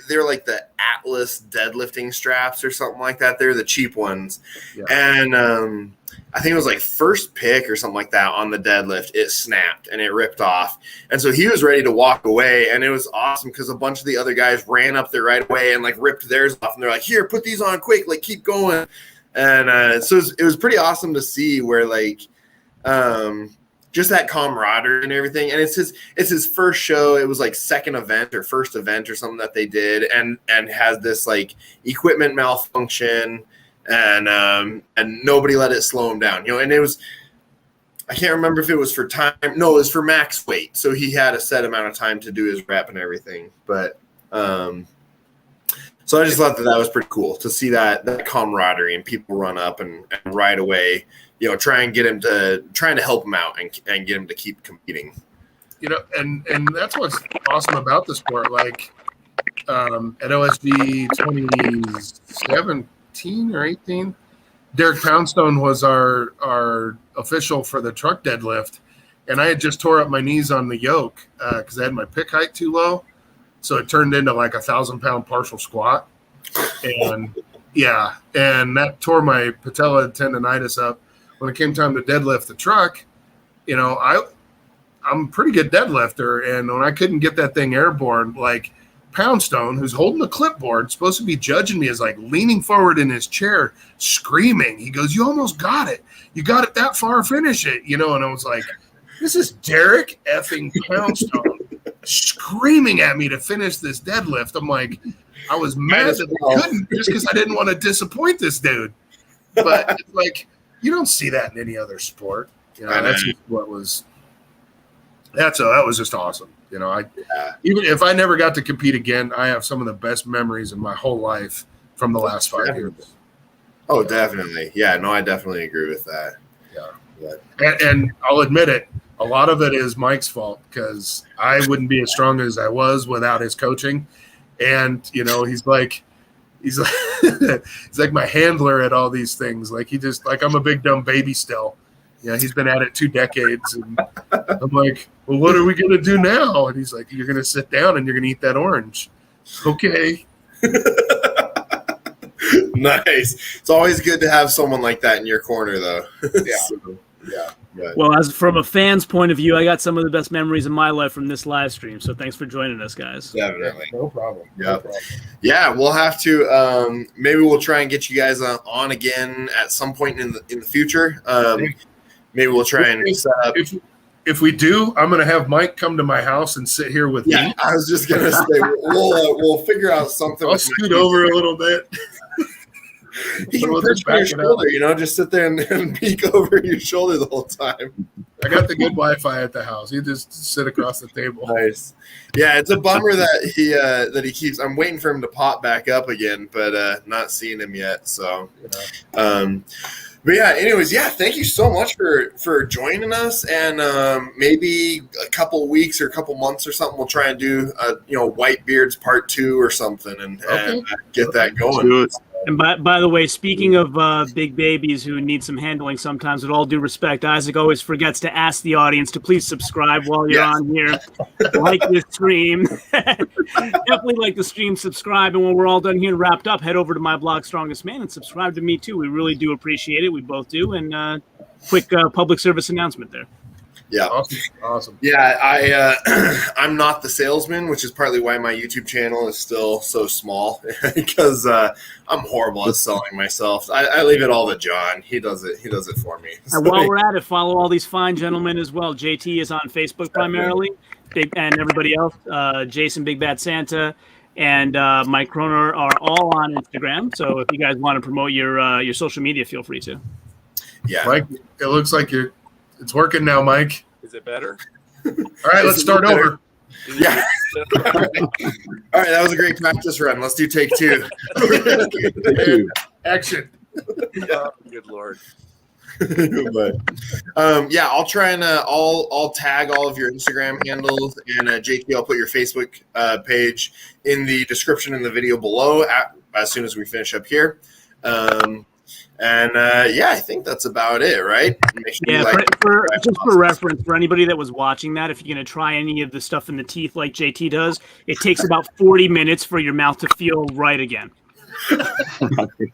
they're like the Atlas deadlifting straps or something like that. They're the cheap ones. Yeah. And I think it was like first pick or something like that on the deadlift, it snapped and it ripped off. And so he was ready to walk away. And it was awesome because a bunch of the other guys ran up there right away and like ripped theirs off. And they're like, here, put these on quick, like keep going. And so it was pretty awesome to see where like just that camaraderie and everything. And it's his first show. It was like second event or first event or something that they did, and has this like equipment malfunction. And nobody let it slow him down, and it was, I can't remember if it was for time. No, it was for max weight. So he had a set amount of time to do his rep and everything. But so I just thought that was pretty cool to see that camaraderie and people run up and right away, trying to help him out and get him to keep competing. And that's what's awesome about the sport. Like at OSG 2017 or 18, Derek Poundstone was our official for the truck deadlift, and I had just tore up my knees on the yoke because I had my pick height too low, so it turned into like 1,000-pound partial squat, and that tore my patella tendonitis up. When it came time to deadlift the truck, I'm a pretty good deadlifter, and when I couldn't get that thing airborne, like Poundstone, who's holding the clipboard, supposed to be judging me, is like leaning forward in his chair, screaming. He goes, "You almost got it. You got it that far. Finish it." And I was like, "This is Derek effing Poundstone screaming at me to finish this deadlift." I'm like, I was mad that I couldn't just because I didn't want to disappoint this dude. But it's like, you don't see that in any other sport. That's just what was. That was just awesome. Even if I never got to compete again, I have some of the best memories in my whole life from the last 5 years. Oh, definitely. Yeah, no, I definitely agree with that. Yeah. And I'll admit it, a lot of it is Mike's fault because I wouldn't be as strong as I was without his coaching. And, he's like he's like my handler at all these things. Like I'm a big dumb baby still. He's been at it 2 decades, and I'm like, well, what are we going to do now? And he's like, you're going to sit down and you're going to eat that orange. Okay. Nice. It's always good to have someone like that in your corner, though. Yeah. Well, as from a fan's point of view, I got some of the best memories in my life from this live stream. So thanks for joining us, guys. Definitely. No problem. Yeah. No problem. Yeah, we'll have to. Maybe we'll try and get you guys on again at some point in the future. Maybe we'll try and set up. If we do, I'm going to have Mike come to my house and sit here with me. I was just going to say we'll figure out something. I'll scoot over a little bit. He can perch on your shoulder, just sit there and peek over your shoulder the whole time. I got the good Wi-Fi at the house. You just sit across the table. Nice. Yeah, it's a bummer that he keeps. I'm waiting for him to pop back up again, but not seeing him yet. So, but yeah. Anyways, thank you so much for joining us, and maybe a couple weeks or a couple months or something, we'll try and do White Beards Part 2 or something, and get that going. And by the way, speaking of big babies who need some handling sometimes, with all due respect, Isaac always forgets to ask the audience to please subscribe while you're on here. Like this stream. Definitely like the stream, subscribe. And when we're all done here and wrapped up, head over to my blog, Strongest Man, and subscribe to me too. We really do appreciate it. We both do. And quick public service announcement there. Yeah. Awesome. Yeah, I'm not the salesman, which is partly why my YouTube channel is still so small because I'm horrible at selling myself. I leave it all to John. He does it for me. And while we're at it, follow all these fine gentlemen as well. JT is on Facebook primarily, and everybody else. Jason Big Bad Santa and Mike Kromer are all on Instagram. So if you guys want to promote your social media, feel free to. Yeah, Mike, it looks like it's working now, Mike. Is it better? All right, let's start over. Yeah. All right, that was a great practice run. Let's do take 2. Action. Oh, good Lord. But, I'll try and I'll tag all of your Instagram handles, and JT, I'll put your Facebook page in the description in the video below as soon as we finish up here. I think that's about it, right? Just for reference, for anybody that was watching that, if you're going to try any of the stuff in the teeth like JT does, it takes about 40 minutes for your mouth to feel right again.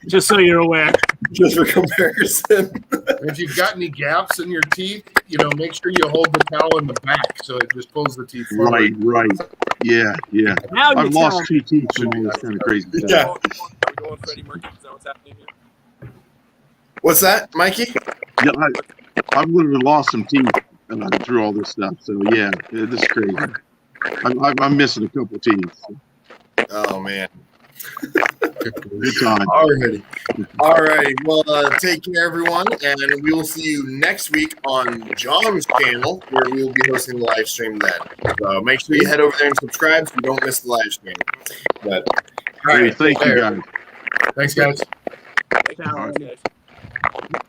Just so you're aware. Just for comparison. If you've got any gaps in your teeth, make sure you hold the towel in the back so it just pulls the teeth forward. Right. Yeah. Now you I've lost tell 2 teeth from all this kind of crazy stuff. Yeah. Are we going Freddie Mercury? Is that what's happening here? What's that, Mikey? Yeah, I've literally lost some teeth through all this stuff. So yeah, this is crazy. I'm missing a couple teeth. Oh man. Good time. Alrighty. Well, take care, everyone, and we will see you next week on John's channel, where we will be hosting the live stream then. So make sure you head over there and subscribe so you don't miss the live stream. But all right, Thank you, guys. Thanks, guys. Thank you, guys.